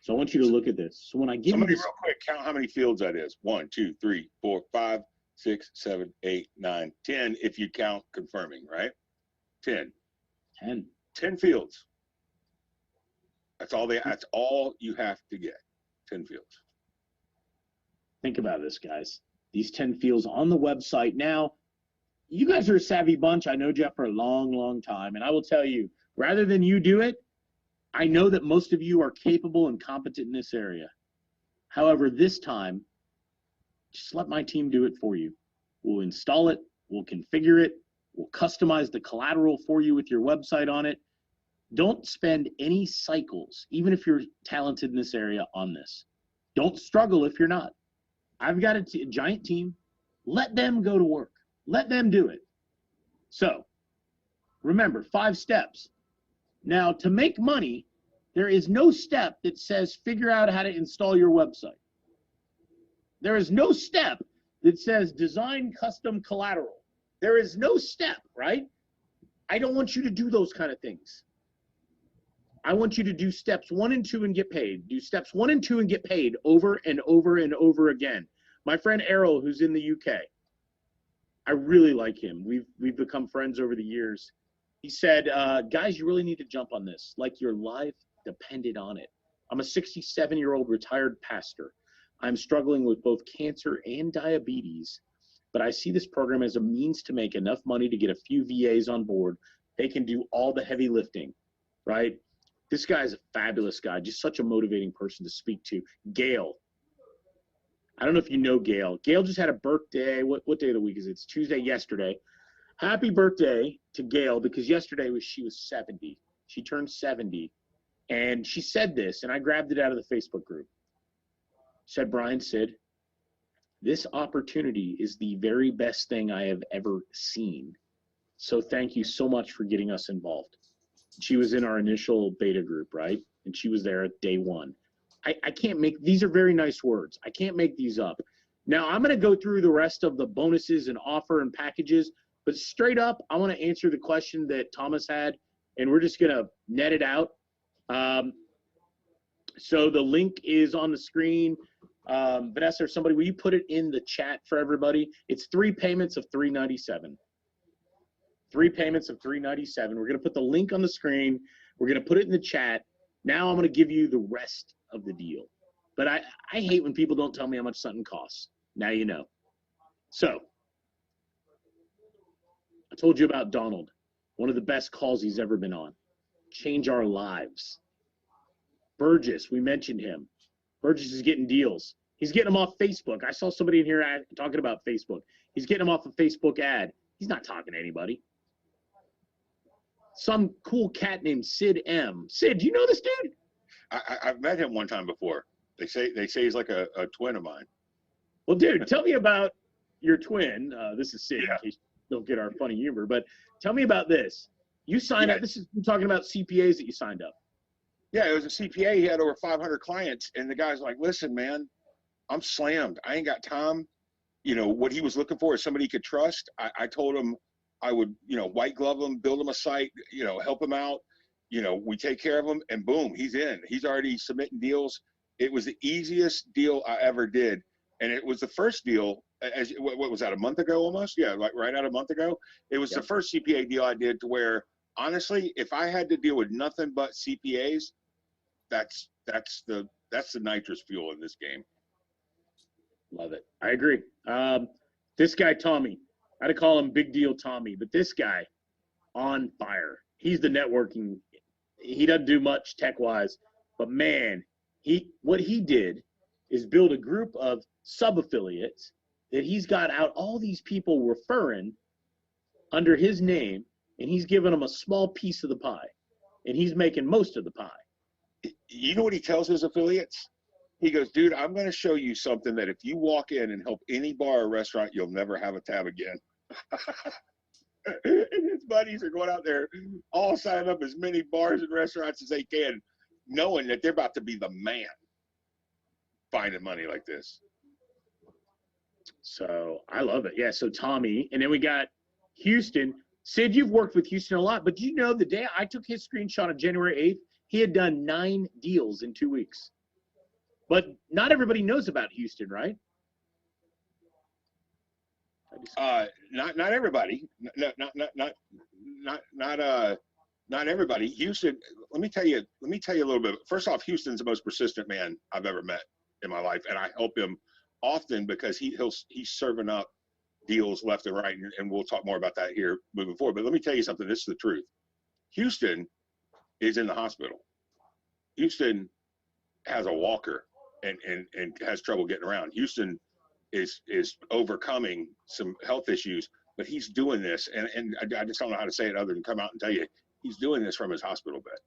So I want you to look at this. So when I give Somebody you this, real quick, count how many fields that is. 1, 2, 3, 4, 5, 6, 7, 8, 9, 10, if you count confirming, right? 10. 10 fields. That's all you have to get. 10 fields. Think about this, guys. These 10 fields on the website. Now, you guys are a savvy bunch. I know Jeff for a long, long time. And I will tell you, rather than you do it, I know that most of you are capable and competent in this area. However, this time, just let my team do it for you. We'll install it. We'll configure it. We'll customize the collateral for you with your website on it. Don't spend any cycles, even if you're talented in this area, on this. Don't struggle if you're not. I've got a giant team. Let them go to work. Let them do it. So, remember, 5 steps. Now, to make money, there is no step that says figure out how to install your website. There is no step that says design custom collateral. There is no step, right? I don't want you to do those kind of things. I want you to do steps 1 and 2 and get paid. Do steps 1 and 2 and get paid over and over and over again. My friend Errol, who's in the UK, I really like him. We've become friends over the years. He said, guys, you really need to jump on this. Like your life depended on it. I'm a 67-year-old retired pastor. I'm struggling with both cancer and diabetes, but I see this program as a means to make enough money to get a few VAs on board. They can do all the heavy lifting, right? This guy is a fabulous guy, just such a motivating person to speak to. Gail. I don't know if you know Gail. Gail just had a birthday. What day of the week is it? It's Tuesday, yesterday. Happy birthday to Gail, because yesterday she was 70. She turned 70. And she said this, and I grabbed it out of the Facebook group. Said, Brian, Sid, this opportunity is the very best thing I have ever seen. So thank you so much for getting us involved. She was in our initial beta group, right? And she was there at day 1. I can't make, these are very nice words. I can't make these up. Now, I'm going to go through the rest of the bonuses and offer and packages, but straight up, I want to answer the question that Thomas had, and we're just going to net it out. So the link is on the screen. Vanessa or somebody, will you put it in the chat for everybody? It's 3 payments of $397. 3 payments of $397. We're going to put the link on the screen. We're going to put it in the chat. Now I'm going to give you the rest of the deal. But I hate when people don't tell me how much something costs. Now you know. So I told you about Donald, one of the best calls he's ever been on. Change our lives. Burgess, we mentioned him. Burgess is getting deals. He's getting them off Facebook. I saw somebody in here talking about Facebook. He's getting them off a Facebook ad. He's not talking to anybody. Some cool cat named Sid M. Sid, do you know this dude? I've met him one time before. They say he's like a twin of mine. Well, dude, tell me about your twin. This is Sid, Yeah. in case you don't get our funny humor. But tell me about this. You signed up. This is we're talking about CPAs that you signed up. Yeah, it was a CPA. He had over 500 clients, and the guy's like, "Listen, man, I'm slammed. I ain't got time." You know what he was looking for is somebody he could trust. I told him I would, white glove him, build him a site, help him out. We take care of him, and boom, he's in. He's already submitting deals. It was the easiest deal I ever did, and it was the first deal. What was that, a month ago almost? Yeah, like right out a month ago. It was the first CPA deal I did to where, honestly, if I had to deal with nothing but CPAs, that's the nitrous fuel in this game. Love it. I agree. This guy, Tommy, I had to call him Big Deal Tommy, but this guy, on fire. He's the networking. He doesn't do much tech-wise, but man, what he did is build a group of sub-affiliates that he's got out all these people referring under his name, and he's giving them a small piece of the pie, and he's making most of the pie. You know what he tells his affiliates? He goes, "Dude, I'm going to show you something that if you walk in and help any bar or restaurant, you'll never have a tab again." And his buddies are going out there, all signing up as many bars and restaurants as they can, knowing that they're about to be the man finding money like this. So I love it. Yeah, so Tommy, and then we got Houston. Sid, you've worked with Houston a lot, but do you know the day I took his screenshot on January 8th, he had done 9 deals in 2 weeks. But not everybody knows about Houston, right? Not everybody. Not everybody. Houston. Let me tell you a little bit. First off, Houston's the most persistent man I've ever met in my life, and I help him often because he's serving up deals left and right, and we'll talk more about that here moving forward. But let me tell you something. This is the truth. Houston is in the hospital. Houston has a walker and has trouble getting around. Houston is overcoming some health issues, but he's doing this, and I just don't know how to say it other than come out and tell you he's doing this from his hospital bed.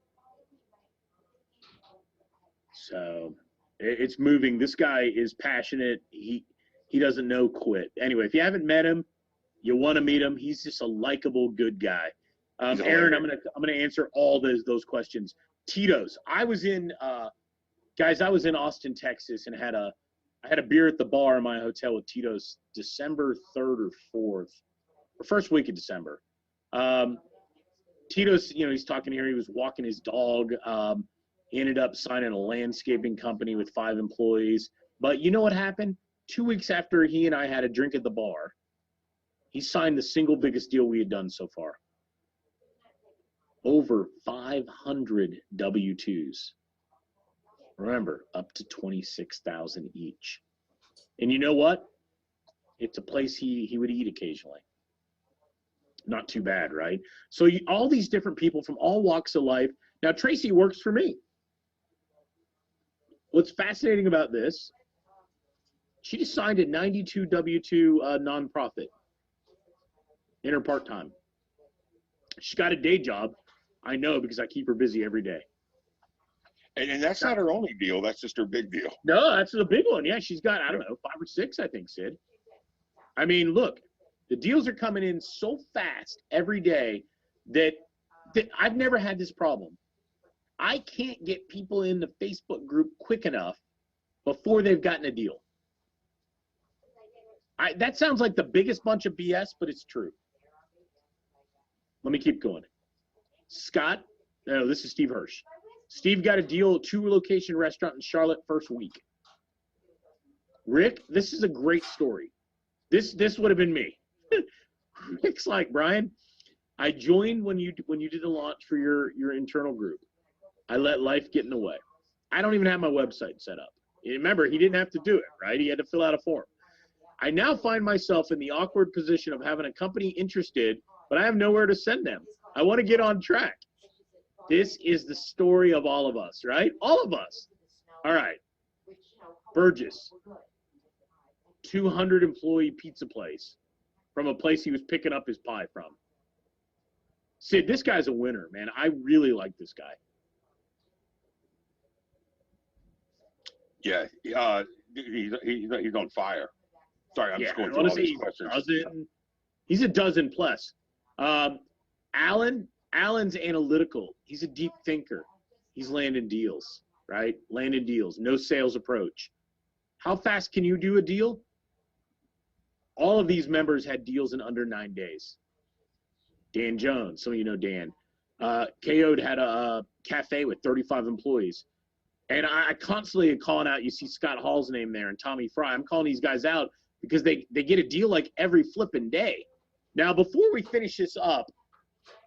So it's moving. This guy is passionate. He doesn't know quit. Anyway, if you haven't met him, you want to meet him. He's just a likable, good guy. Aaron, I'm gonna answer all those questions. Tito's. I was in Austin, Texas, and I had a beer at the bar in my hotel with Tito's December 3rd or 4th, or first week of December. Tito's, he's talking here. He was walking his dog. He ended up signing a landscaping company with 5 employees. But you know what happened? 2 weeks after he and I had a drink at the bar, he signed the single biggest deal we had done so far. Over 500 W-2s. Remember, up to $26,000 each. And you know what? It's a place he would eat occasionally. Not too bad, right? So all these different people from all walks of life. Now, Tracy works for me. What's fascinating about this, she just signed a 92 W-2 nonprofit in her part-time. She's got a day job. I know because I keep her busy every day. And that's not her only deal. That's just her big deal. No, that's the big one. Yeah, she's got, I don't know, 5 or 6, I think, Sid. I mean, look, the deals are coming in so fast every day that I've never had this problem. I can't get people in the Facebook group quick enough before they've gotten a deal. That sounds like the biggest bunch of BS, but it's true. Let me keep going. Scott, no, this is Steve Hirsch. Steve got a deal, 2-location restaurant in Charlotte first week. Rick, this is a great story. This would have been me. Rick's like, Brian, I joined when you did the launch for your internal group. I let life get in the way. I don't even have my website set up. Remember, he didn't have to do it, right? He had to fill out a form. I now find myself in the awkward position of having a company interested, but I have nowhere to send them. I want to get on track. This is the story of all of us, right? All of us. All right. Burgess, 200 employee pizza place from a place he was picking up his pie from. Sid, this guy's a winner, man. I really like this guy. Yeah, he's on fire. Sorry, I'm just going through all these questions. He's a dozen plus. Alan's analytical. He's a deep thinker. He's landing deals, right? Landing deals, no sales approach. How fast can you do a deal? All of these members had deals in under 9 days. Dan Jones, some of you know Dan. KO'd had a cafe with 35 employees. And I constantly am calling out, you see Scott Hall's name there and Tommy Fry. I'm calling these guys out because they get a deal like every flipping day. Now, before we finish this up,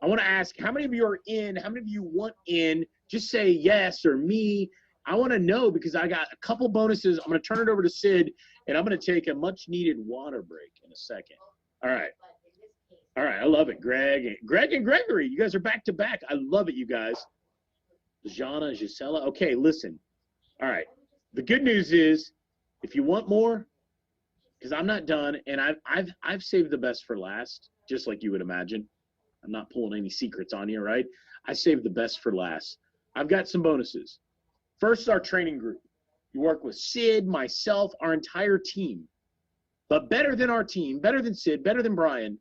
I want to ask, how many of you are in? How many of you want in? Just say yes or me. I want to know because I got a couple bonuses. I'm going to turn it over to Sid, and I'm going to take a much-needed water break in a second. All right. All right, I love it. Greg and Gregory, you guys are back-to-back. I love it, you guys. Jana, Gisela. Okay, listen. All right. The good news is, if you want more, because I'm not done, and I've saved the best for last, just like you would imagine. I'm not pulling any secrets on you, right? I saved the best for last. I've got some bonuses. First, our training group. You work with Sid, myself, our entire team. But better than our team, better than Sid, better than Brian,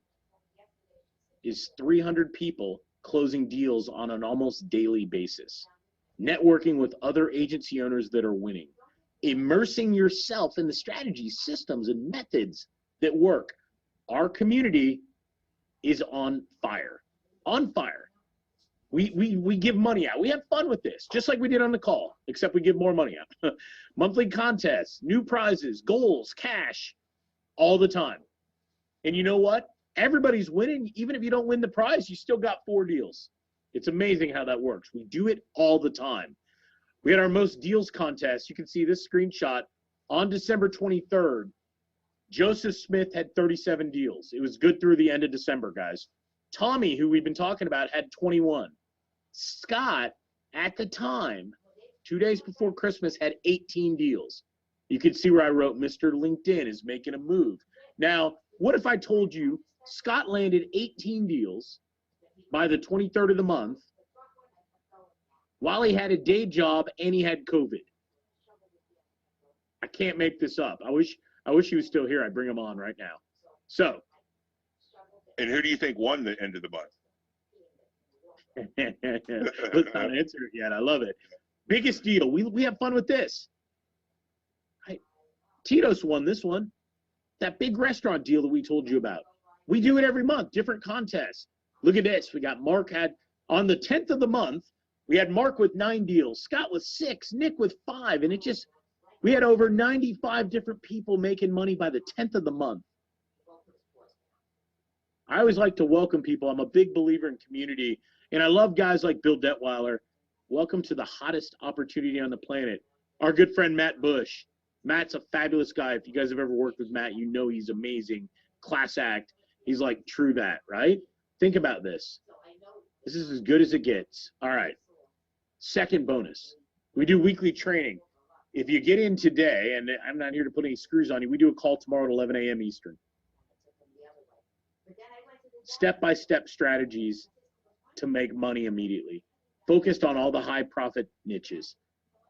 is 300 people closing deals on an almost daily basis. Networking with other agency owners that are winning. Immersing yourself in the strategies, systems, and methods that work. Our community is on fire. On fire. We give money out. We have fun with this, just like we did on the call, except we give more money out. Monthly contests, new prizes, goals, cash, all the time. And you know what? Everybody's winning. Even if you don't win the prize, you still got 4 deals. It's amazing how that works. We do it all the time. We had our most deals contest. You can see this screenshot on December 23rd. Joseph Smith had 37 deals. It was good through the end of December, guys. Tommy, who we've been talking about, had 21. Scott, at the time, 2 days before Christmas, had 18 deals. You can see where I wrote, Mr. LinkedIn is making a move. Now, what if I told you Scott landed 18 deals by the 23rd of the month while he had a day job and he had COVID? I can't make this up. I wish he was still here. I'd bring him on right now. So. And who do you think won the end of the month? Let's not answer it yet. I love it. Biggest deal. We have fun with this. Right. Tito's won this one. That big restaurant deal that we told you about. We do it every month, different contests. Look at this. We got Mark had, on the 10th of the month, we had Mark with 9 deals, Scott with 6, Nick with 5, and we had over 95 different people making money by the 10th of the month. I always like to welcome people. I'm a big believer in community, and I love guys like Bill Detweiler. Welcome to the hottest opportunity on the planet. Our good friend Matt Bush. Matt's a fabulous guy. If you guys have ever worked with Matt, you know he's amazing. Class act. He's like true that, right? Think about this. This is as good as it gets. All right. Second bonus. We do weekly training. If you get in today, and I'm not here to put any screws on you, we do a call tomorrow at 11 a.m. Eastern. Step-by-step strategies to make money immediately. Focused on all the high profit niches.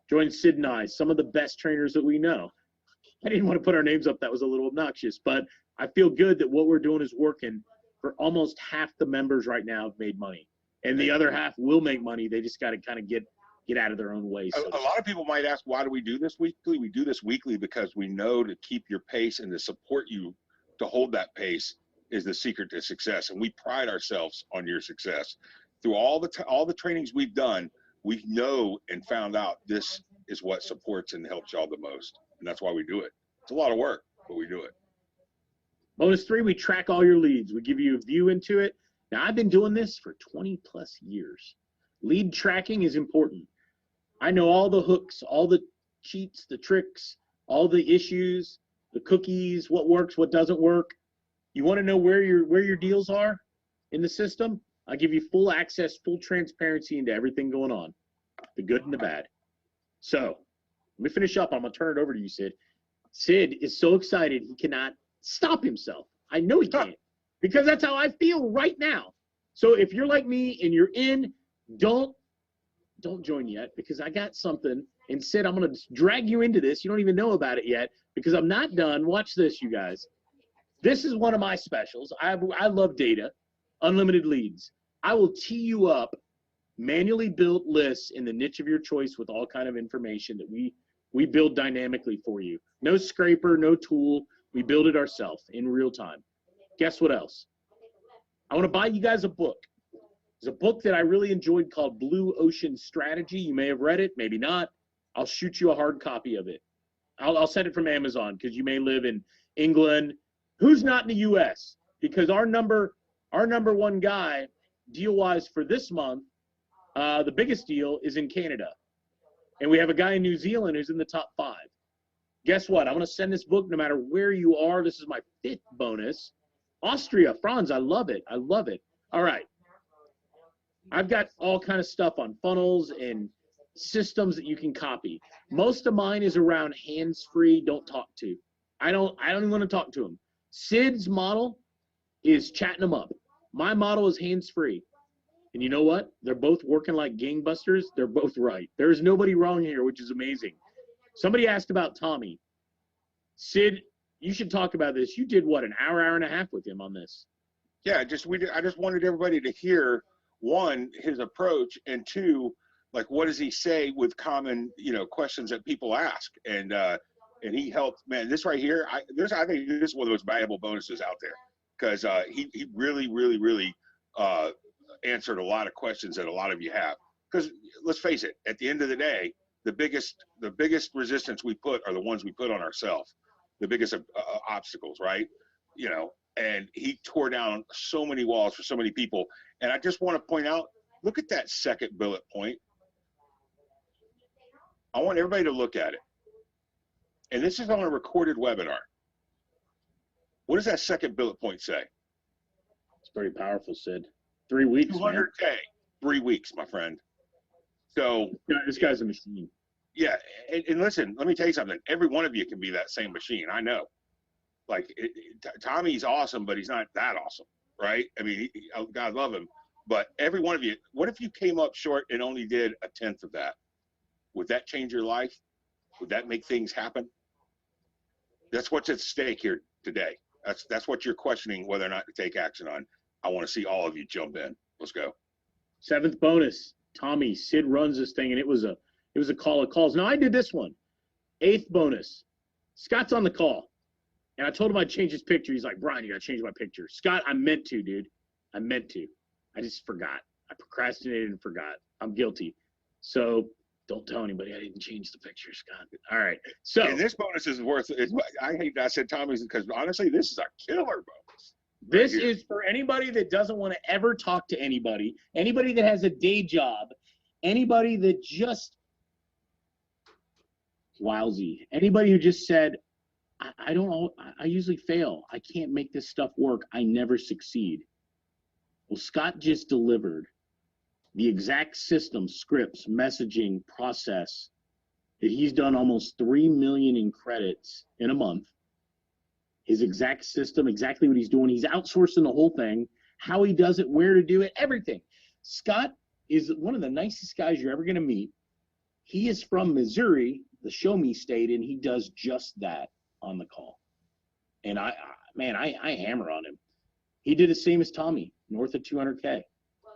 Join Sid and I, some of the best trainers that we know. I didn't want to put our names up. That was a little obnoxious, but I feel good that what we're doing is working. For almost half the members right now have made money, and the other half will make money. They just got to kind of get out of their own way. So a lot of people might ask, why do we do this weekly? We do this weekly because we know to keep your pace and to support you to hold that pace is the secret to success. And we pride ourselves on your success. Through all the trainings we've done, we know and found out this is what supports and helps y'all the most. And that's why we do it. It's a lot of work, but we do it. Bonus 3, we track all your leads. We give you a view into it. Now, I've been doing this for 20 plus years. Lead tracking is important. I know all the hooks, all the cheats, the tricks, all the issues, the cookies, what works, what doesn't work. You want to know where your deals are in the system? I'll give you full access, full transparency into everything going on, the good and the bad. So let me finish up. I'm going to turn it over to you, Sid. Sid is so excited he cannot stop himself. I know he can't, because that's how I feel right now. So if you're like me and you're in, don't join yet, because I got something. And Sid, I'm going to drag you into this. You don't even know about it yet, because I'm not done. Watch this, you guys. This is one of my specials. I love data, unlimited leads. I will tee you up manually built lists in the niche of your choice with all kind of information that we build dynamically for you. No scraper, no tool. We build it ourselves in real time. Guess what else? I want to buy you guys a book. There's a book that I really enjoyed called Blue Ocean Strategy. You may have read it, maybe not. I'll shoot you a hard copy of it. I'll send it from Amazon, because you may live in England. Who's not in the U.S.? Because our number one guy, deal-wise for this month, the biggest deal is in Canada. And we have a guy in New Zealand who's in the top 5. Guess what? I'm going to send this book no matter where you are. This is my 5th bonus. Austria, Franz, I love it. I love it. All right. I've got all kind of stuff on funnels and systems that you can copy. Most of mine is around hands-free, don't talk to. I don't even want to talk to them. Sid's model is chatting them up. My model is hands-free. And you know what? They're both working like gangbusters. They're both right. There's nobody wrong here, which is amazing. Somebody asked about Tommy. Sid, you should talk about this. You did what, an hour and a half with him on this? Yeah, I just wanted everybody to hear, one, his approach, and two, like, what does he say with common, questions that people ask, and he helped. Man, this right here, I think this is one of the most valuable bonuses out there, because he really answered a lot of questions that a lot of you have. Because let's face it, at the end of the day, the biggest resistance we put are the ones we put on ourselves, the biggest obstacles, right? And he tore down so many walls for so many people. And I just want to point out, look at that second bullet point. I want everybody to look at it. And this is on a recorded webinar. What does that second bullet point say? It's pretty powerful, Sid. 3 weeks, 200K, 3 weeks, my friend. So this guy's a machine. Yeah, and listen, let me tell you something. Every one of you can be that same machine. I know. Like, Tommy's awesome, but he's not that awesome, right? I mean, God love him. But every one of you, what if you came up short and only did 1/10 of that? Would that change your life? Would that make things happen? That's what's at stake here today. That's what you're questioning whether or not to take action on. I want to see all of you jump in. Let's go. 7th bonus. Tommy, Sid runs this thing, and it was a call of calls. Now, I did this one. 8th bonus. Scott's on the call. And I told him I'd change his picture. He's like, Brian, you got to change my picture. Scott, I meant to, dude. I meant to. I just forgot. I procrastinated and forgot. I'm guilty. So don't tell anybody I didn't change the picture, Scott. All right. So. And this bonus is worth it. I hate that I said Tommy's, because honestly, this is a killer bonus. This is for anybody that doesn't want to ever talk to anybody that has a day job, anybody that just lousy, anybody who just said, I usually fail. I can't make this stuff work. I never succeed. Well, Scott just delivered the exact system, scripts, messaging, process that he's done almost 3 million in credits in a month. His exact system, exactly what he's doing. He's outsourcing the whole thing, how he does it, where to do it, everything. Scott is one of the nicest guys you're ever going to meet. He is from Missouri, the show me state, and he does just that on the call. And I hammer on him. He did the same as Tommy, north of 200K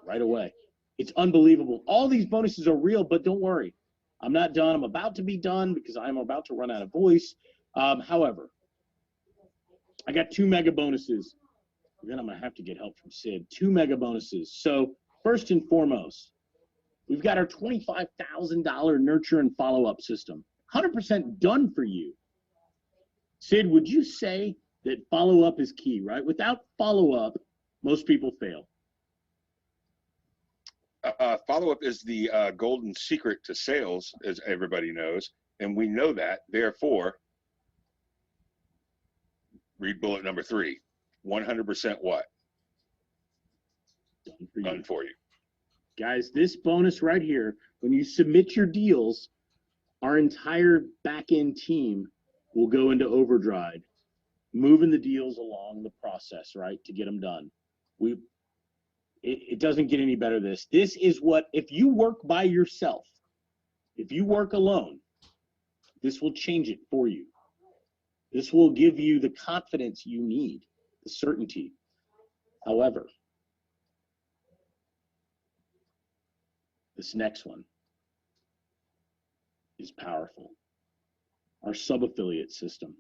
right away. It's unbelievable. All these bonuses are real, but don't worry. I'm not done. I'm about to be done because I'm about to run out of voice. However, I got 2 mega bonuses. Then I'm going to have to get help from Sid. 2 mega bonuses. So first and foremost, we've got our $25,000 nurture and follow-up system. 100% done for you. Sid, would you say that follow-up is key, right? Without follow-up, most people fail. Follow-up is the golden secret to sales, as everybody knows, and we know that. Therefore, read bullet number 3. 100% what? done for you. Guys, this bonus right here, when you submit your deals, our entire back-end team will go into overdrive, moving the deals along the process, right, to get them done. It doesn't get any better than this. This is what, if you work by yourself, if you work alone, this will change it for you. This will give you the confidence you need, the certainty. However, this next one is powerful. Our sub-affiliate system.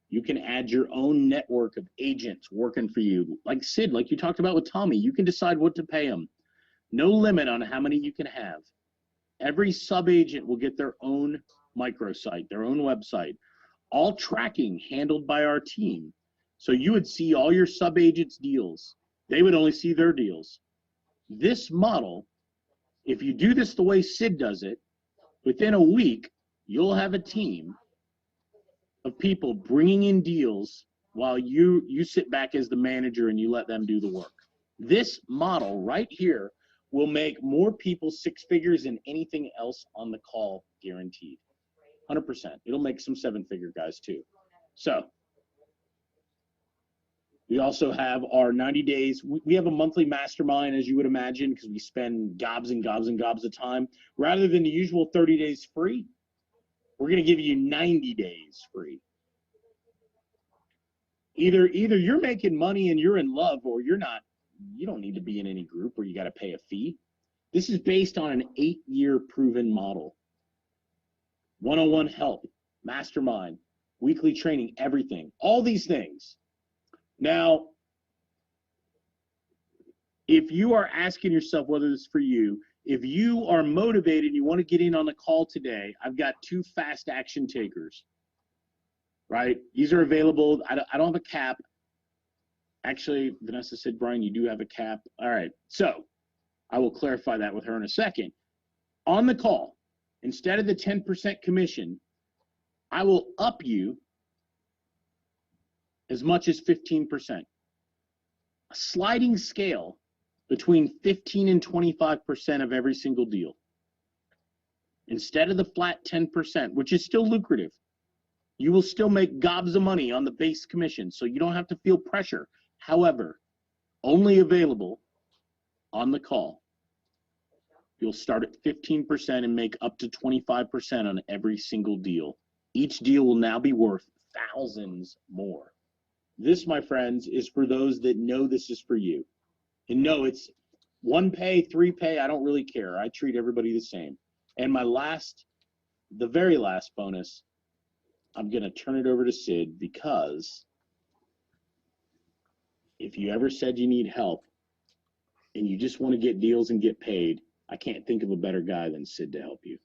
You can add your own network of agents working for you. Like Sid, like you talked about with Tommy, you can decide what to pay them. No limit on how many you can have. Every sub-agent will get their own microsite, their own website, all tracking handled by our team. So you would see all your sub-agents' deals. They would only see their deals. This model, if you do this the way Sid does it, within a week, you'll have a team of people bringing in deals while you sit back as the manager and you let them do the work. This model right here will make more people six figures than anything else on the call, guaranteed. 100%. It'll make some seven-figure guys too. So we also have our 90 days. We have a monthly mastermind, as you would imagine, because we spend gobs and gobs and gobs of time. Rather than the usual 30 days free, we're going to give you 90 days free. Either you're making money and you're in love, or you're not. You don't need to be in any group where you got to pay a fee. This is based on an 8-year proven model. One-on-one help, mastermind, weekly training, everything, all these things. Now, if you are asking yourself whether this is for you, if you are motivated and you want to get in on the call today, I've got 2 fast action takers, right? These are available. I don't have a cap. Actually, Vanessa said, Brian, you do have a cap. All right, so I will clarify that with her in a second. On the call, instead of the 10% commission, I will up you as much as 15%. A sliding scale between 15 and 25% of every single deal. Instead of the flat 10%, which is still lucrative, you will still make gobs of money on the base commission, so you don't have to feel pressure. However, only available on the call. You'll start at 15% and make up to 25% on every single deal. Each deal will now be worth thousands more. This, my friends, is for those that know this is for you. And no, it's 1 pay, 3 pay, I don't really care. I treat everybody the same. And the very last bonus, I'm going to turn it over to Sid, because if you ever said you need help and you just want to get deals and get paid, I can't think of a better guy than Sid to help you.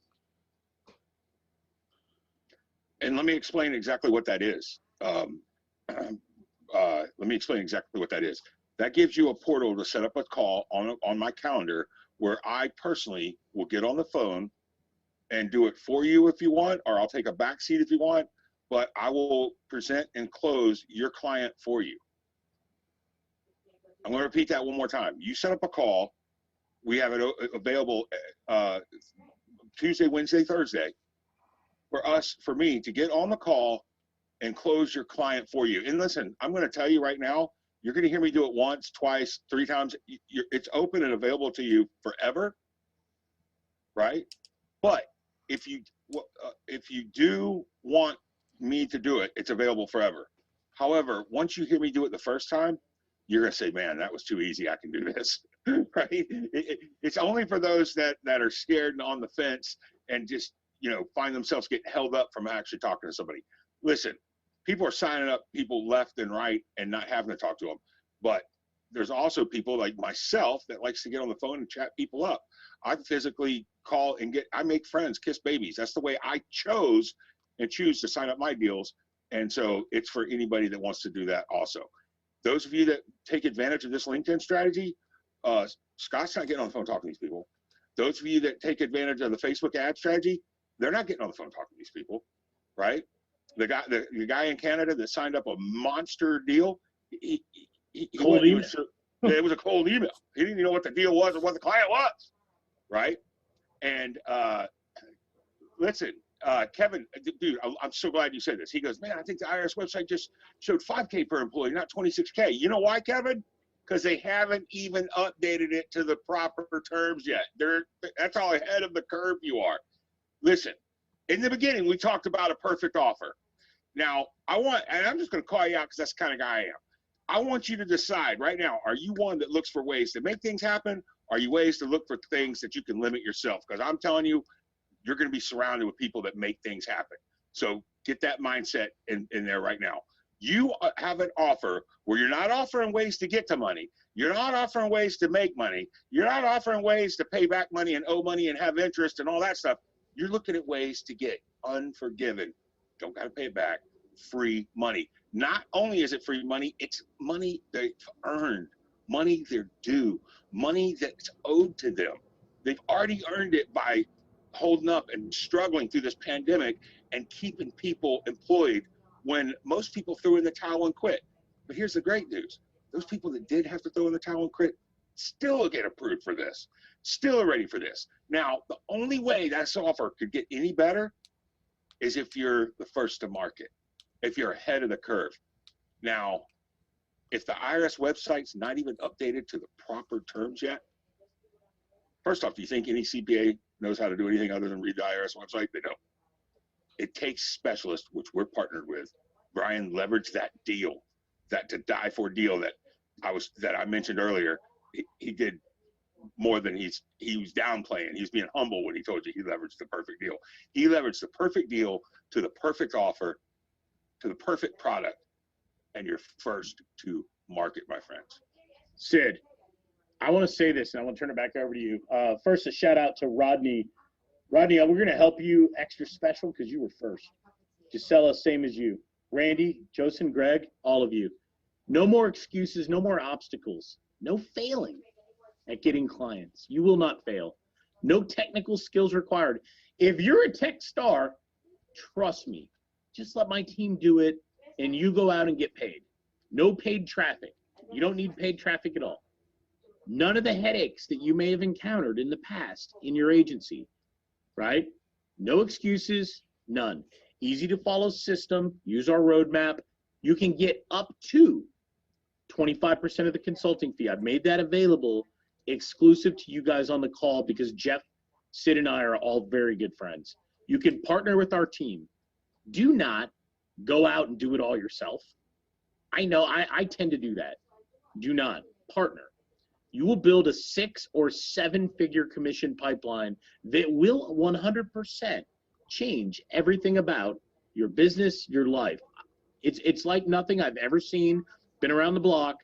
And let me explain exactly what that is. Let me explain exactly what that is. That gives you a portal to set up a call on my calendar where I personally will get on the phone and do it for you if you want, or I'll take a back seat if you want, but I will present and close your client for you. I'm going to repeat that one more time. You set up a call. We have it available Tuesday, Wednesday, Thursday for me to get on the call and close your client for you. And listen, I'm going to tell you right now, you're going to hear me do it once, twice, 3 times. It's open and available to you forever, right? But if you do want me to do it, it's available forever. However, once you hear me do it the first time, you're going to say, man, that was too easy. I can do this, right? It's only for those that are scared and on the fence and just, find themselves getting held up from actually talking to somebody. Listen, people are signing up people left and right and not having to talk to them. But there's also people like myself that likes to get on the phone and chat people up. I physically call and I make friends, kiss babies. That's the way I choose to sign up my deals. And so it's for anybody that wants to do that also. Those of you that take advantage of this LinkedIn strategy, Scott's not getting on the phone talking to these people. Those of you that take advantage of the Facebook ad strategy, they're not getting on the phone talking to these people, right? The guy in Canada that signed up a monster deal, he cold email. It was a cold email. He didn't even know what the deal was or what the client was, right? And listen, Kevin, dude, I'm so glad you said this. He goes, man, I think the IRS website just showed 5K per employee, not 26K. You know why, Kevin? Because they haven't even updated it to the proper terms yet. That's how ahead of the curve you are. Listen, in the beginning, we talked about a perfect offer. Now, and I'm just going to call you out because that's the kind of guy I am. I want you to decide right now, are you one that looks for ways to make things happen? Are you ways to look for things that you can limit yourself? Because I'm telling you, you're going to be surrounded with people that make things happen. So get that mindset in there right now. You have an offer where you're not offering ways to get to money. You're not offering ways to make money. You're not offering ways to pay back money and owe money and have interest and all that stuff. You're looking at ways to get unforgiven. Don't got to pay it back. Free money. Not only is it free money, it's money they've earned, money they're due, money that's owed to them. They've already earned it by holding up and struggling through this pandemic and keeping people employed when most people threw in the towel and quit. But here's the great news. Those people that did have to throw in the towel and quit still get approved for this, still are ready for this. Now, the only way that offer could get any better is if you're the first to market, if you're ahead of the curve. Now, if the IRS website's not even updated to the proper terms yet, first off, do you think any CPA knows how to do anything other than read the IRS website? They don't. It takes specialists, which we're partnered with. Brian leveraged that deal, that to die for deal that I mentioned earlier. He did more than he was downplaying. He was being humble when he told you he leveraged the perfect deal. He leveraged the perfect deal to the perfect offer, to the perfect product, and you're first to market, my friends. Sid, I want to say this, and I want to turn it back over to you. First, a shout out to Rodney. Rodney, we're going to help you extra special because you were first. Gisela, same as you. Randy, Joseph, Greg, all of you. No more excuses, no more obstacles, no failing at getting clients. You will not fail. No technical skills required. If you're a tech star, trust me, just let my team do it and you go out and get paid. No paid traffic. You don't need paid traffic at all. None of the headaches that you may have encountered in the past in your agency, right? No excuses, none. Easy to follow system, use our roadmap. You can get up to 25% of the consulting fee. I've made that available exclusive to you guys on the call because Jeff, Sid, and I are all very good friends. You can partner with our team. Do not go out and do it all yourself. I know I tend to do that. Do not partner. You will build a 6 or 7 figure commission pipeline that will 100% change everything about your business, your life. It's like nothing I've ever seen. Been around the block.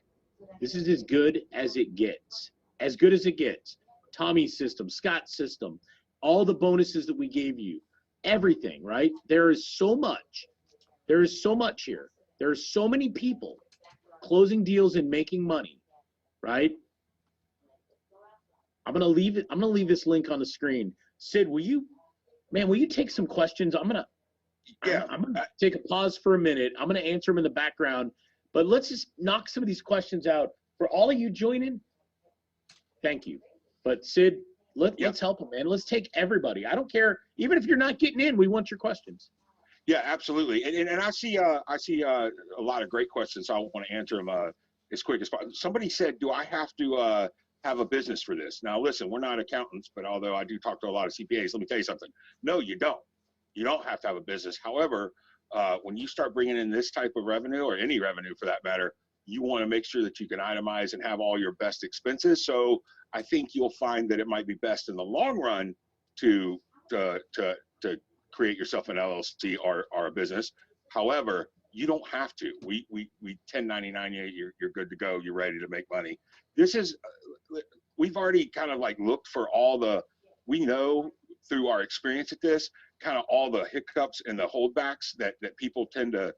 This is as good as it gets. As good as it gets. Tommy's system, Scott's system, all the bonuses that we gave you, everything, right? There is so much. There is so much here. There are so many people closing deals and making money, right? I'm gonna leave it. I'm gonna leave this link on the screen. Sid, will you take some questions? I'm gonna take a pause for a minute. I'm gonna answer them in the background, but let's just knock some of these questions out for all of you joining. Thank you. But Sid, let's help them, man. Let's take everybody. I don't care, even if you're not getting in. We want your questions. Yeah, absolutely. And I see a lot of great questions. So I want to answer them as quick as possible. Somebody said, "Do I have to have a business for this?" Now, listen, we're not accountants, but although I do talk to a lot of CPAs, let me tell you something. No, you don't. You don't have to have a business. However, when you start bringing in this type of revenue, or any revenue for that matter, you want to make sure that you can itemize and have all your best expenses. So I think you'll find that it might be best in the long run to create yourself an LLC or a business. However, you don't have to. We 1099 you, you're good to go. You're ready to make money. This is, we've already kind of like looked for all the, we know through our experience at this, kind of all the hiccups and the holdbacks that people tend to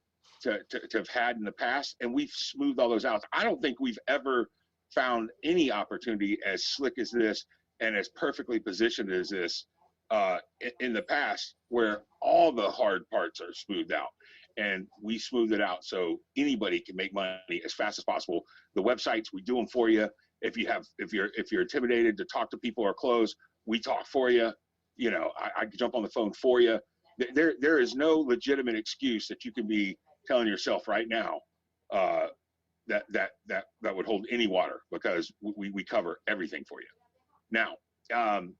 have had in the past, and we've smoothed all those out. I don't think we've ever found any opportunity as slick as this and as perfectly positioned as this in the past, where all the hard parts are smoothed out. and we smooth it out so anybody can make money as fast as possible. The websites, we do them for you. If you're intimidated to talk to people or close, we talk for you. You know, I can jump on the phone for you. There is no legitimate excuse that you can be telling yourself right now that would hold any water, because we cover everything for you. Now,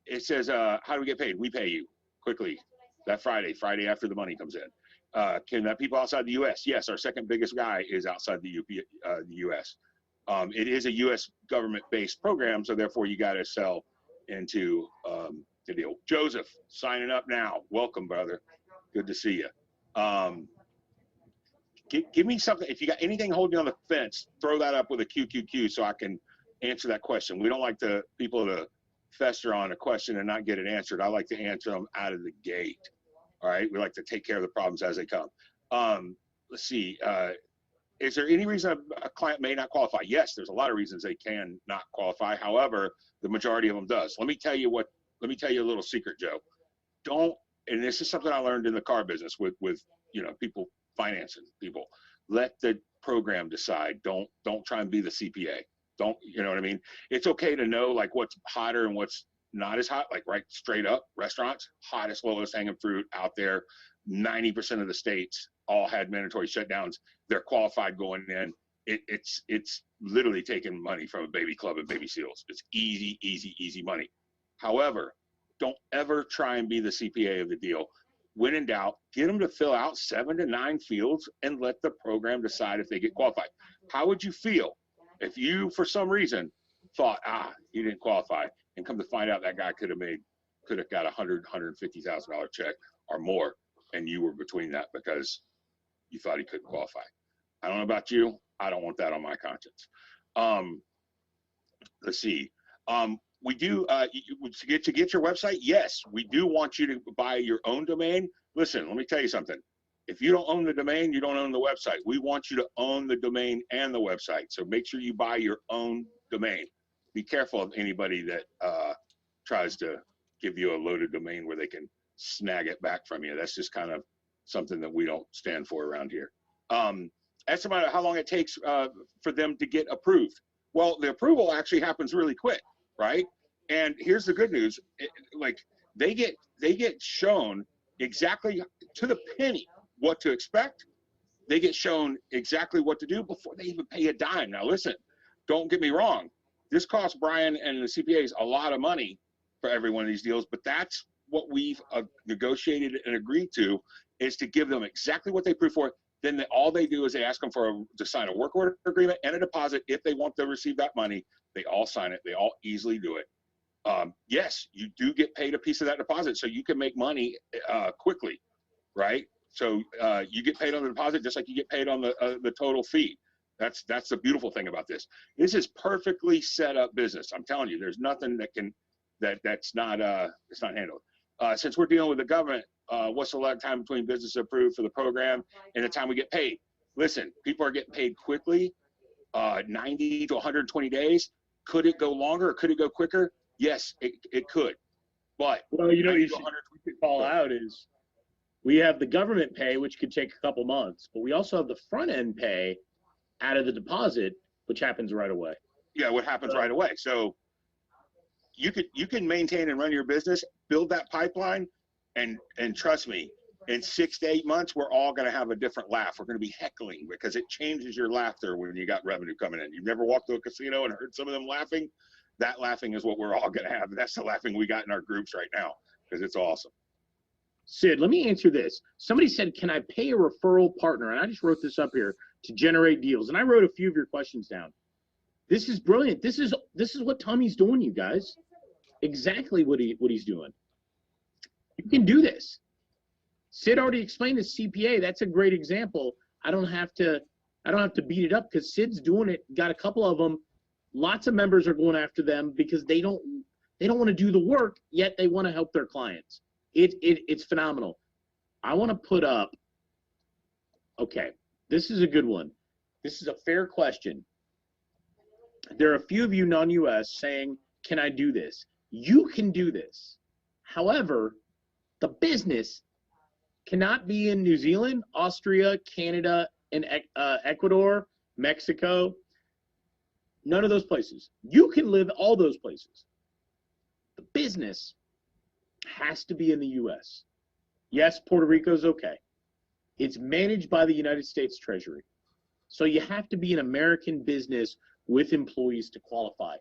it says, how do we get paid? We pay you quickly that Friday after the money comes in. Can that people outside the U.S.? Yes, our second biggest guy is outside the U.S. It is a U.S. government-based program, so therefore you got to sell into the deal. Joseph, signing up now. Welcome, brother. Good to see you. Give me something. If you got anything holding you on the fence, throw that up with a QQQ so I can answer that question. We don't like people to fester on a question and not get it answered. I like to answer them out of the gate. All right. We like to take care of the problems as they come. Let's see. Is there any reason a client may not qualify? Yes, there's a lot of reasons they can not qualify. However, the majority of them does. Let me tell you a little secret, Joe. And this is something I learned in the car business with people financing people. Let the program decide. Don't try and be the CPA. Don't, you know what I mean? It's okay to know like what's hotter and what's not as hot, like right straight up restaurants, hottest, lowest hanging fruit out there. 90% of the states all had mandatory shutdowns. They're qualified going in. It's literally taking money from a baby club and baby seals. It's easy money. However, don't ever try and be the CPA of the deal. When in doubt, get them to fill out 7 to 9 fields and let the program decide if they get qualified. How would you feel if you, for some reason, thought, he didn't qualify, and come to find out that guy could have got $150,000 check or more, and you were between that because you thought he couldn't qualify? I don't know about you. I don't want that on my conscience. Let's see. We do, to get your website, yes, we do want you to buy your own domain. Listen, let me tell you something. If you don't own the domain, you don't own the website. We want you to own the domain and the website. So make sure you buy your own domain. Be careful of anybody that tries to give you a loaded domain where they can snag it back from you. That's just kind of something that we don't stand for around here. Estimate how long it takes for them to get approved. Well, the approval actually happens really quick, right? And here's the good news: they get shown exactly to the penny what to expect. They get shown exactly what to do before they even pay a dime. Now, listen, don't get me wrong. This costs Brian and the CPAs a lot of money for every one of these deals, but that's what we've negotiated and agreed to, is to give them exactly what they prove for. Then all they do is they ask them to sign a work order agreement and a deposit. If they want to receive that money, they all sign it. They all easily do it. Yes, you do get paid a piece of that deposit, so you can make money quickly, right? So you get paid on the deposit just like you get paid on the total fee. That's the beautiful thing about this. This is perfectly set up business. I'm telling you, there's nothing that's not it's not handled. Since we're dealing with the government, what's the lag time between business approved for the program and the time we get paid? Listen, people are getting paid quickly, 90 to 120 days. Could it go longer or could it go quicker? Yes, it could. But well, you should call out is we have the government pay, which could take a couple months, but we also have the front end pay out of the deposit, which happens right away. Yeah, what happens right away. So you can maintain and run your business, build that pipeline, and trust me, in 6 to 8 months, we're all going to have a different laugh. We're going to be heckling because it changes your laughter when you got revenue coming in. You've never walked to a casino and heard some of them laughing? That laughing is what we're all going to have. That's the laughing we got in our groups right now because it's awesome. Sid, let me answer this. Somebody said, can I pay a referral partner? And I just wrote this up here to generate deals. And I wrote a few of your questions down. This is brilliant. This is what Tommy's doing, you guys. Exactly what he's doing. You can do this. Sid already explained his CPA. That's a great example. I don't have to beat it up because Sid's doing it. Got a couple of them. Lots of members are going after them because they don't want to do the work, yet they want to help their clients. It's phenomenal. I want to put up, okay, this is a good one. This is a fair question. There are a few of you non-US saying, can I do this? You can do this. However, the business cannot be in New Zealand, Austria, Canada, and Ecuador, Mexico. None of those places. You can live all those places. The business has to be in the U.S. Yes, Puerto Rico's okay. It's managed by the United States Treasury. So you have to be an American business with employees to qualify.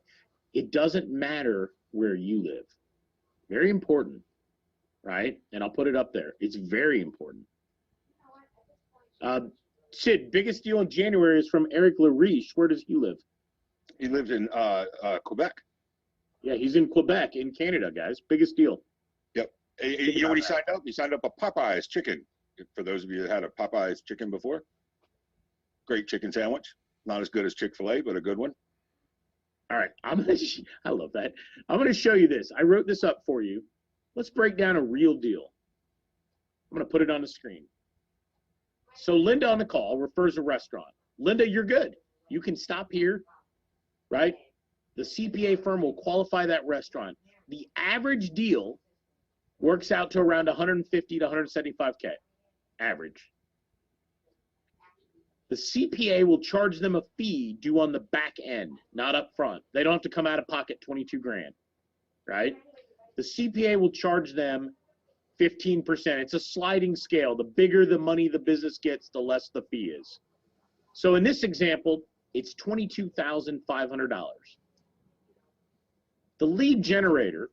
It doesn't matter where you live. Very important, right? And I'll put it up there. It's very important. Sid, biggest deal in January is from Eric Lariche. Where does he live? He lives in Quebec. Yeah, he's in Quebec, in Canada, guys. Biggest deal. Yep. You know what he signed up? He signed up a Popeye's chicken. For those of you that had a Popeye's chicken before. Great chicken sandwich. Not as good as Chick-fil-A, but a good one. All right, I love that. I'm going to show you this. I wrote this up for you. Let's break down a real deal. I'm going to put it on the screen. So Linda on the call refers a restaurant. Linda, you're good. You can stop here, right? The CPA firm will qualify that restaurant. The average deal works out to around 150 to 175K, average. The CPA will charge them a fee due on the back end, not up front. They don't have to come out of pocket 22 grand, right? The CPA will charge them 15%. It's a sliding scale. The bigger the money the business gets, the less the fee is. So in this example, it's $22,500. The lead generator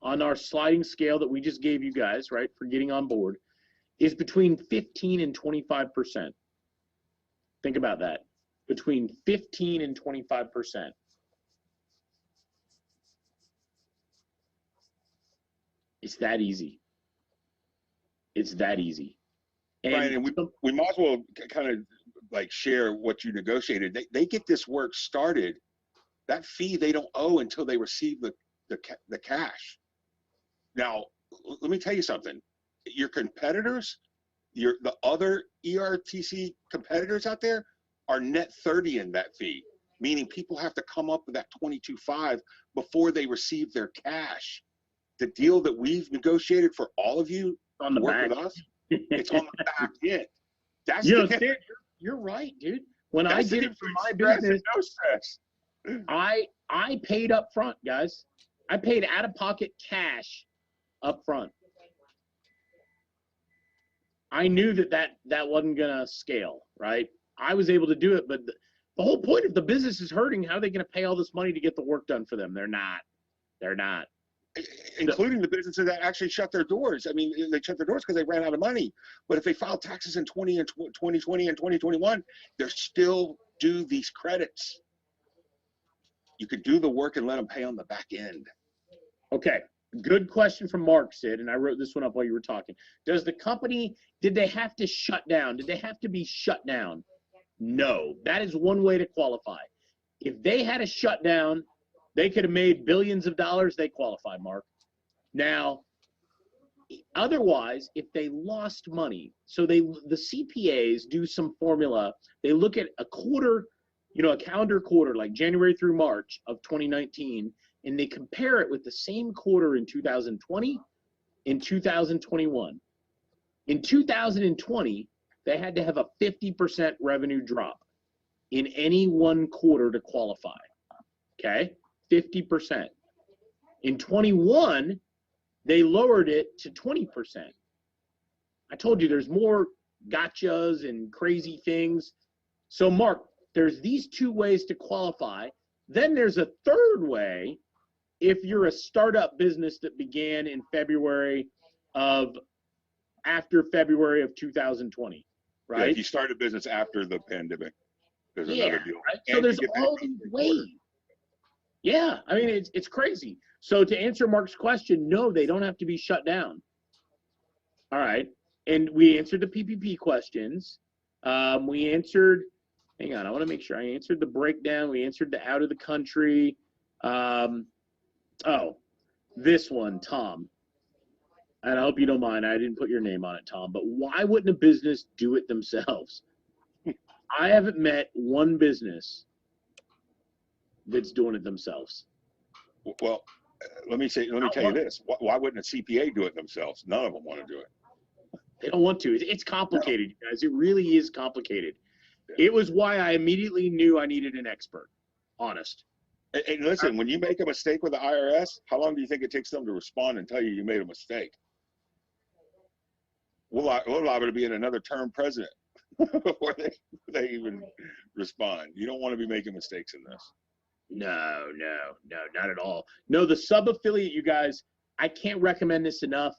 on our sliding scale that we just gave you guys, right, for getting on board, is between 15 and 25%. Think about that. Between 15 and 25%. It's that easy. It's that easy. And Brian, and we might as well kind of like share what you negotiated. They get this work started. That fee they don't owe until they receive the cash. Now, let me tell you something. Your competitors, the other ERTC competitors out there are net 30 in that fee, meaning people have to come up with that 22.5 before they receive their cash. The deal that we've negotiated for all of you on the work back. with us, it's on the back end. That's you're right, dude. When I did it for my business, no stress. I paid up front, guys. I paid out of pocket cash up front. I knew that wasn't gonna scale, right? I was able to do it, but the whole point, if the business is hurting, how are they gonna pay all this money to get the work done for them? They're not. Including the businesses that actually shut their doors. I mean, they shut their doors because they ran out of money. But if they filed taxes in 2020 and 2021, they're still due these credits. You could do the work and let them pay on the back end. Okay, good question from Mark, Sid, and I wrote this one up while you were talking. Did they have to shut down? Did they have to be shut down? No, that is one way to qualify. If they had a shutdown, they could have made billions of dollars. They qualify, Mark. Now, otherwise, if they lost money, so the CPAs do some formula. They look at a quarter, a calendar quarter, like January through March of 2019, and they compare it with the same quarter in 2020 and 2021. In 2020, they had to have a 50% revenue drop in any one quarter to qualify. Okay? 50%. In 21, they lowered it to 20%. I told you there's more gotchas and crazy things. So Mark, there's these two ways to qualify. Then there's a third way if you're a startup business that began in after February of 2020, right? Yeah, if you start a business after the pandemic, there's another deal. Right? So there's all these ways. Yeah, I mean, it's crazy. So to answer Mark's question, no, they don't have to be shut down. All right. And we answered the PPP questions. We answered, hang on, I want to make sure I answered the breakdown. We answered the out of the country. This one, Tom. And I hope you don't mind, I didn't put your name on it, Tom, but why wouldn't a business do it themselves? I haven't met one business that's doing it themselves. Well, let me tell you this. Why wouldn't a CPA do it themselves? None of them want to do it. They don't want to. It's complicated, you guys. It really is complicated. It was why I immediately knew I needed an expert. Honest. And listen, when you make a mistake with the IRS, how long do you think it takes them to respond and tell you you made a mistake? We're liable to be in another term president before they even respond. You don't want to be making mistakes in this. No, not at all. No, the sub-affiliate, you guys, I can't recommend this enough.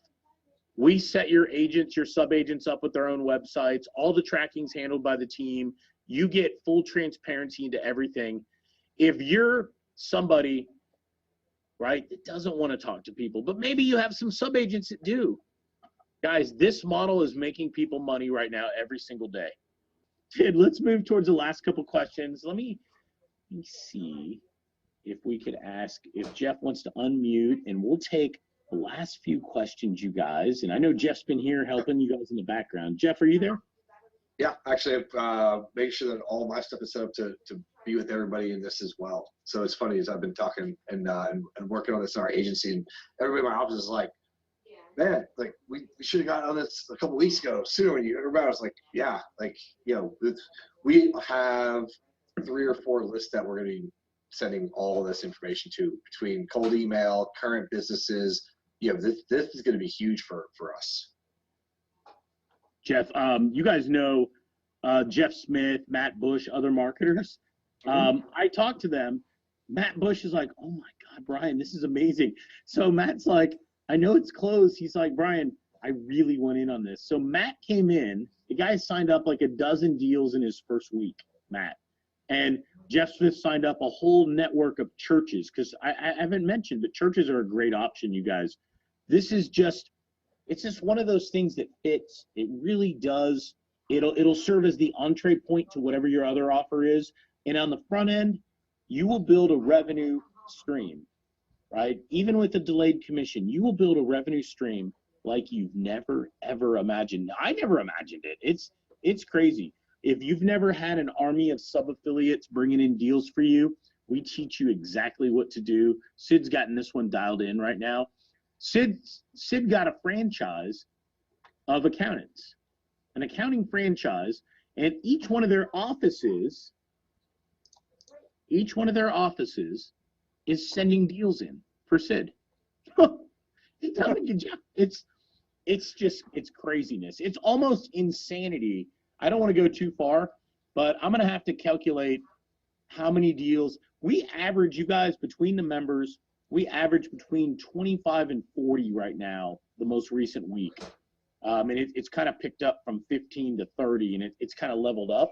We set your agents, your sub-agents up with their own websites. All the tracking's handled by the team. You get full transparency into everything. If you're somebody, right, that doesn't want to talk to people, but maybe you have some sub-agents that do. Guys, this model is making people money right now every single day. Ted, let's move towards the last couple questions. Let me see if we could ask if Jeff wants to unmute, and we'll take the last few questions, you guys. And I know Jeff's been here helping you guys in the background. Jeff, are you there? Yeah, actually, I've made sure that all my stuff is set up to be with everybody in this as well. So it's funny as I've been talking and working on this in our agency, and everybody in my office is like, man, like we should have gotten on this a couple weeks ago sooner. When everybody was like, yeah, like, you know, we have 3 or 4 lists that we're going to be sending all this information to, between cold email, current businesses. You know, this is going to be huge for us. Jeff, you guys know Jeff Smith, Matt Bush, other marketers. I talked to them. Matt Bush is like, oh my God, Brian, this is amazing. So Matt's like, I know it's closed. He's like, Brian, I really went in on this. So Matt came in. The guy signed up like a dozen deals in his first week, Matt. And Jeff Smith signed up a whole network of churches, because I haven't mentioned, but churches are a great option, you guys. This is just, it's just one of those things that fits. It really does. It'll serve as the entree point to whatever your other offer is. And on the front end, you will build a revenue stream, right? Even with a delayed commission, you will build a revenue stream like you've never, ever imagined. I never imagined it. It's crazy. If you've never had an army of sub-affiliates bringing in deals for you, we teach you exactly what to do. Sid's gotten this one dialed in right now. Sid got a franchise of accountants, an accounting franchise, and each one of their offices is sending deals in for Sid. It's craziness. It's almost insanity. I don't want to go too far, but I'm going to have to calculate how many deals. We average, you guys, between the members, we average between 25 and 40 right now, the most recent week. And it's kind of picked up from 15 to 30, and it's kind of leveled up.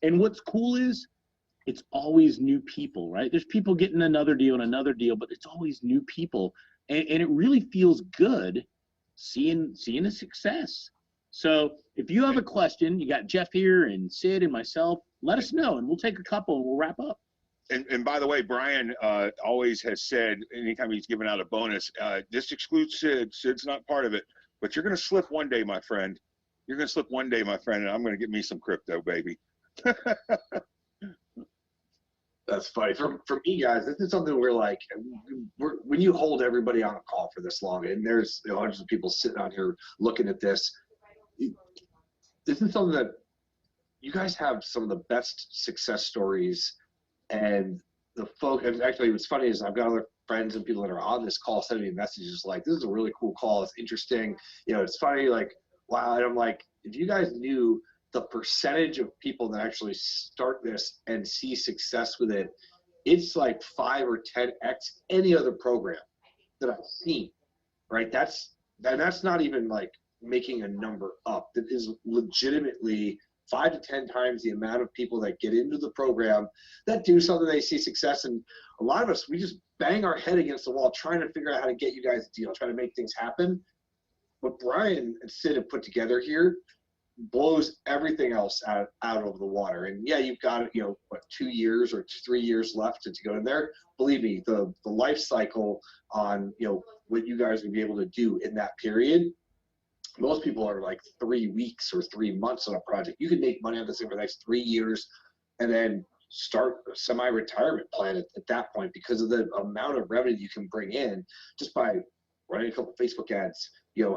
And what's cool is it's always new people, right? There's people getting another deal and another deal, but it's always new people. And it really feels good seeing the success. So if you have a question, you got Jeff here and Sid and myself, let us know, and we'll take a couple and we'll wrap up. And by the way, Brian always has said, anytime he's given out a bonus, this excludes Sid. Sid's not part of it, but you're going to slip one day, my friend. You're going to slip one day, my friend, and I'm going to get me some crypto, baby. That's funny. For me, guys, this is something we're like, when you hold everybody on a call for this long, and there's hundreds of people sitting out here looking at this, this is something that you guys have some of the best success stories. And the folks, actually, what's funny is I've got other friends and people that are on this call sending me messages like, this is a really cool call. It's interesting. You know, it's funny, like, wow. And I'm like, if you guys knew the percentage of people that actually start this and see success with it, it's like 5 or 10x any other program that I've seen, right? That's not even like making a number up. That is legitimately 5 to 10 times the amount of people that get into the program that do something, they see success. And a lot of us, we just bang our head against the wall trying to figure out how to get you guys a deal, trying to make things happen. What Brian and Sid have put together here blows everything else out over the water. And yeah, you've got, you know, what, 2 years or 3 years left to go in there. Believe me, the life cycle on, you know, what you guys will be able to do in that period, most people are like 3 weeks or 3 months on a project. You can make money on this thing for the next 3 years and then start a semi-retirement plan at that point, because of the amount of revenue you can bring in just by running a couple Facebook ads,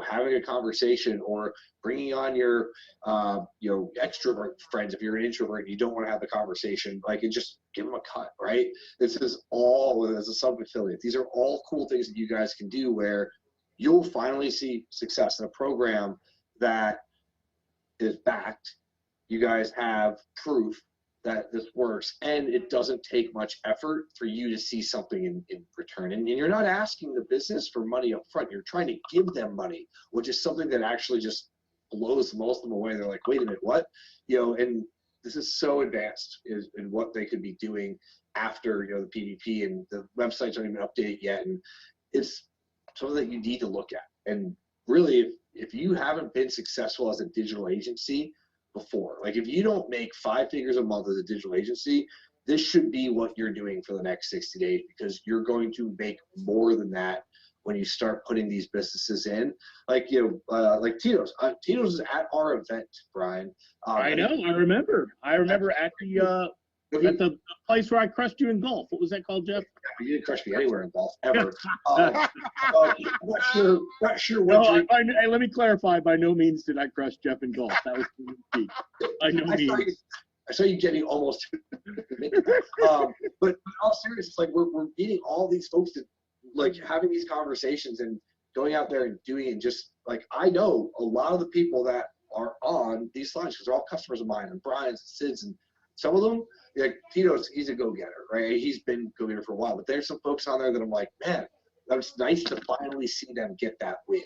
having a conversation, or bringing on your, extrovert friends. If you're an introvert and you don't want to have the conversation, and just give them a cut, right? This is all as a sub-affiliate. These are all cool things that you guys can do where you'll finally see success in a program that is backed. You guys have proof that this works, and it doesn't take much effort for you to see something in return. And you're not asking the business for money up front. You're trying to give them money, which is something that actually just blows most of them away. They're like, wait a minute, what? And this is so advanced in what they could be doing after, the PVP, and the websites aren't even updated yet. And it's something that you need to look at. And really, if you haven't been successful as a digital agency before, if you don't make 5 figures a month as a digital agency, this should be what you're doing for the next 60 days, because you're going to make more than that when you start putting these businesses in. Like Tito's. Tito's is at our event, Brian. I know. I remember at the place where I crushed you in golf. What was that called, Jeff? You didn't crush me anywhere in golf, ever. I'm not sure what. No, hey, let me clarify. By no means did I crush Jeff in golf. That was by no means. I saw you getting almost. But in all seriousness, it's we're meeting all these folks that having these conversations and going out there and doing it. Just I know a lot of the people that are on these slides, because they're all customers of mine, and Brian's, and Sid's, and some of them, Tito's, he's a go-getter, right? He's been a go-getter for a while, but there's some folks on there that I'm like, man, that was nice to finally see them get that win,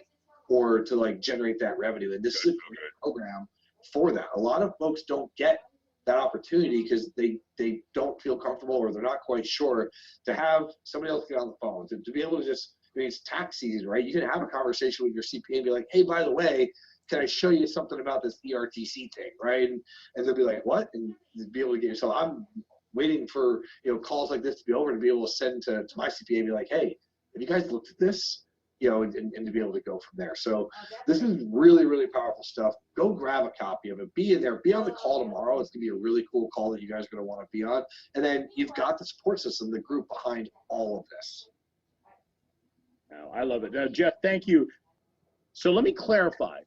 or to generate that revenue. And this is a program for that. A lot of folks don't get that opportunity because they don't feel comfortable, or they're not quite sure, to have somebody else get on the phone, to be able to just, it's tax season, right? You can have a conversation with your CPA and be like, hey, by the way, can I show you something about this ERTC thing, right? And they'll be like, what? And be able to get yourself. I'm waiting for calls like this to be over, to be able to send to my CPA and be like, hey, have you guys looked at this? And to be able to go from there. So this is really, really powerful stuff. Go grab a copy of it. Be in there. Be on the call tomorrow. It's gonna be a really cool call that you guys are gonna want to be on. And then you've got the support system, the group behind all of this. Oh, I love it. Jeff, thank you. So let me clarify.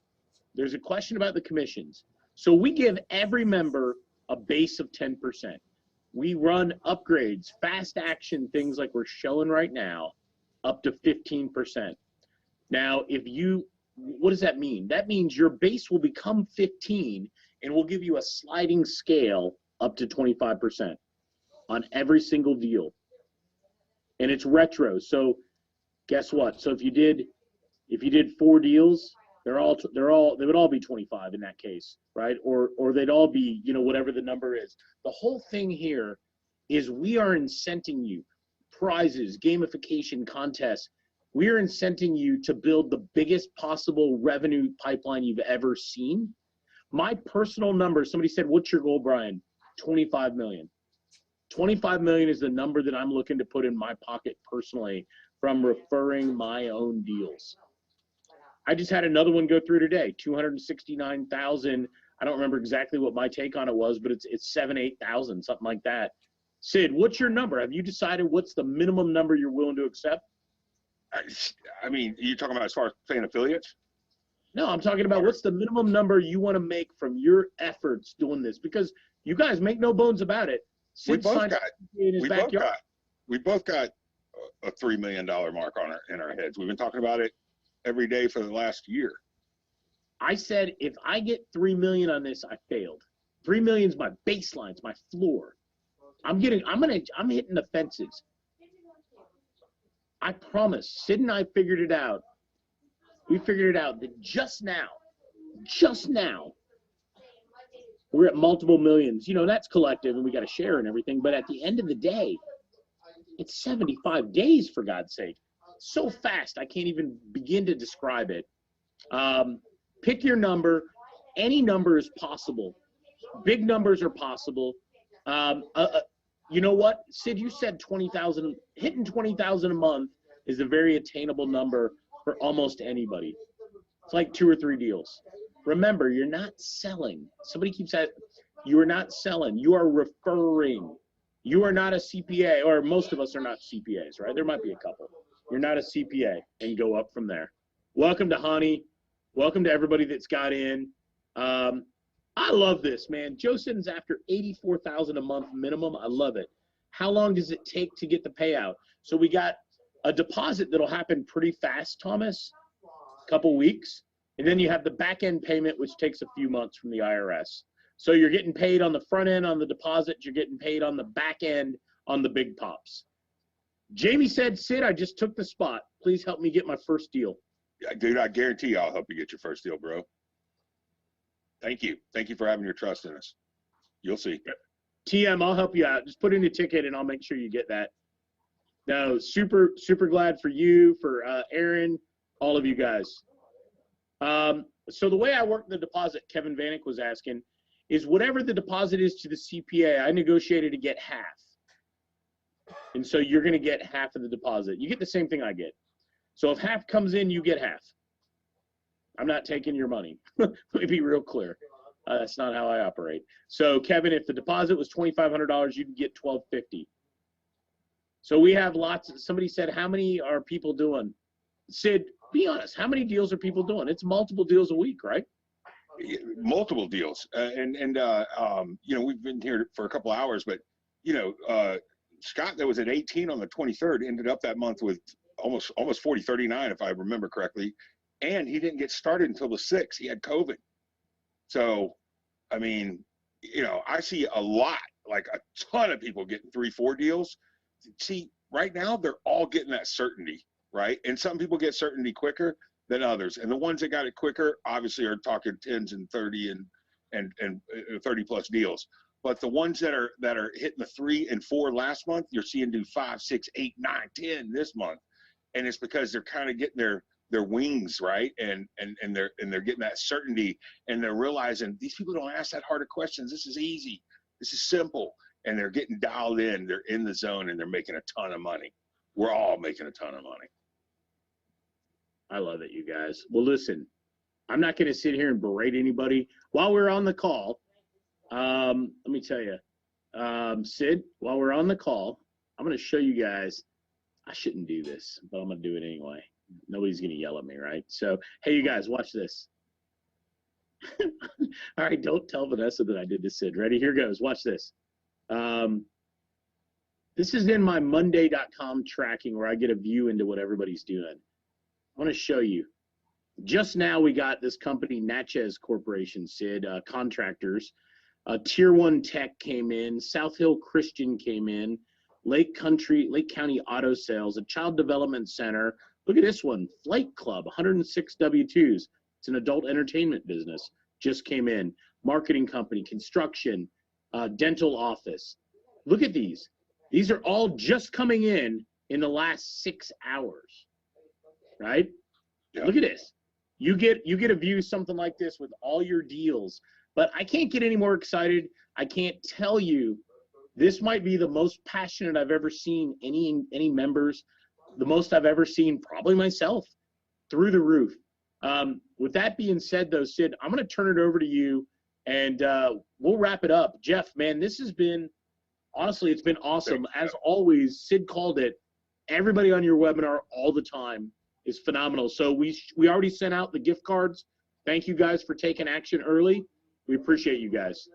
There's a question about the commissions. So we give every member a base of 10%. We run upgrades, fast action, things like we're showing right now, up to 15%. Now, what does that mean? That means your base will become 15, and we'll give you a sliding scale up to 25% on every single deal. And it's retro. So guess what? So if you did 4 deals, they would all be 25 in that case, right? Or they'd all be, whatever the number is. The whole thing here is we are incenting you, prizes, gamification, contests. We are incenting you to build the biggest possible revenue pipeline you've ever seen. My personal number, somebody said, what's your goal, Brian? 25 million. 25 million is the number that I'm looking to put in my pocket personally from referring my own deals. I just had another one go through today, 269,000. I don't remember exactly what my take on it was, but it's 8,000, something like that. Sid, what's your number? Have you decided what's the minimum number you're willing to accept? I mean, you're talking about as far as paying affiliates? No, I'm talking about what's the minimum number you want to make from your efforts doing this, because you guys make no bones about it. We both got a $3 million mark in our heads. We've been talking about it every day for the last year. I said, if I get 3 million on this, I failed. 3 million is my baseline, it's my floor. I'm hitting the fences. I promise. Sid and I figured it out. We figured it out that just now, we're at multiple millions. That's collective, and we got to share and everything. But at the end of the day, it's 75 days, for God's sake. So fast, I can't even begin to describe it. Pick your number. Any number is possible. Big numbers are possible. You know what, Sid? You said 20,000. Hitting 20,000 a month is a very attainable number for almost anybody. It's like 2 or 3 deals. Remember, you're not selling. Somebody keeps saying, you are not selling. You are referring. You are not a CPA, or most of us are not CPAs, right? There might be a couple. you're not a CPA, and go up from there. Welcome to Hani. Welcome to everybody that's got in. I love this, man. Joe Sitton's after $84,000 a month minimum. I love it. How long does it take to get the payout? So we got a deposit that'll happen pretty fast, Thomas, a couple weeks. And then you have the back end payment, which takes a few months from the IRS. So you're getting paid on the front end on the deposit. You're getting paid on the back end on the big pops. Jamie said, Sid, I just took the spot. Please help me get my first deal. Yeah, dude, I guarantee you I'll help you get your first deal, bro. Thank you. Thank you for having your trust in us. You'll see. TM, I'll help you out. Just put in a ticket and I'll make sure you get that. No, super glad for you, for Aaron, all of you guys. So the way I work the deposit, Kevin Vanek was asking, is whatever the deposit is to the CPA, I negotiated to get half. And so you're going to get half of the deposit. You get the same thing I get. So if half comes in, you get half. I'm not taking your money. Let me be real clear. That's not how I operate. So Kevin, if the deposit was $2,500, you can get $1,250. So we have lots. Somebody said, how many are people doing? Sid, be honest. How many deals are people doing? It's multiple deals a week, right? Multiple deals. You know, we've been here for a couple hours, but, you know, Scott that was at 18 on the 23rd ended up that month with almost 40, 39, if I remember correctly. And he didn't get started until the 6th. He had COVID. So, I mean, you know, I see a lot, like a ton of people getting 3-4 deals. See, right now, they're all getting that certainty, right? And some people get certainty quicker than others. And the ones that got it quicker, obviously, are talking 10s and 30 and 30 plus deals. But the ones that are hitting the 3 and 4 last month, you're seeing do 5, 6, 8, 9, 10 this month. And it's because they're kind of getting their wings, right? And they're getting that certainty, and they're realizing these people don't ask that harder questions. This is easy. This is simple. And they're getting dialed in. They're in the zone, and they're making a ton of money. We're all making a ton of money. I love it, you guys. Well, listen, I'm not going to sit here and berate anybody while we're on the call. Let me tell you, Sid, while we're on the call, I'm going to show you guys. I shouldn't do this, but I'm going to do it anyway. Nobody's going to yell at me, right? So, hey, you guys, watch this. All right, don't tell Vanessa that I did this, Sid. Ready? Here goes. Watch this. This is in my Monday.com tracking where I get a view into what everybody's doing. I want to show you. Just now we got this company, Natchez Corporation, Sid, contractors. Tier 1 Tech came in. South Hill Christian came in. Lake County Auto Sales, a Child Development Center. Look at this one, Flight Club, 106 W-2s. It's an adult entertainment business. Just came in. Marketing company, construction, dental office. Look at these. These are all just coming in the last 6 hours, right? Yeah. Look at this. You get a view something like this with all your deals. But I can't get any more excited. I can't tell you. This might be the most passionate I've ever seen any members, the most I've ever seen probably myself, through the roof. With that being said, though, Sid, I'm going to turn it over to you, and we'll wrap it up. Jeff, man, this has been, honestly, it's been awesome. As always, Sid called it. Everybody on your webinar all the time is phenomenal. So we already sent out the gift cards. Thank you guys for taking action early. We appreciate you guys.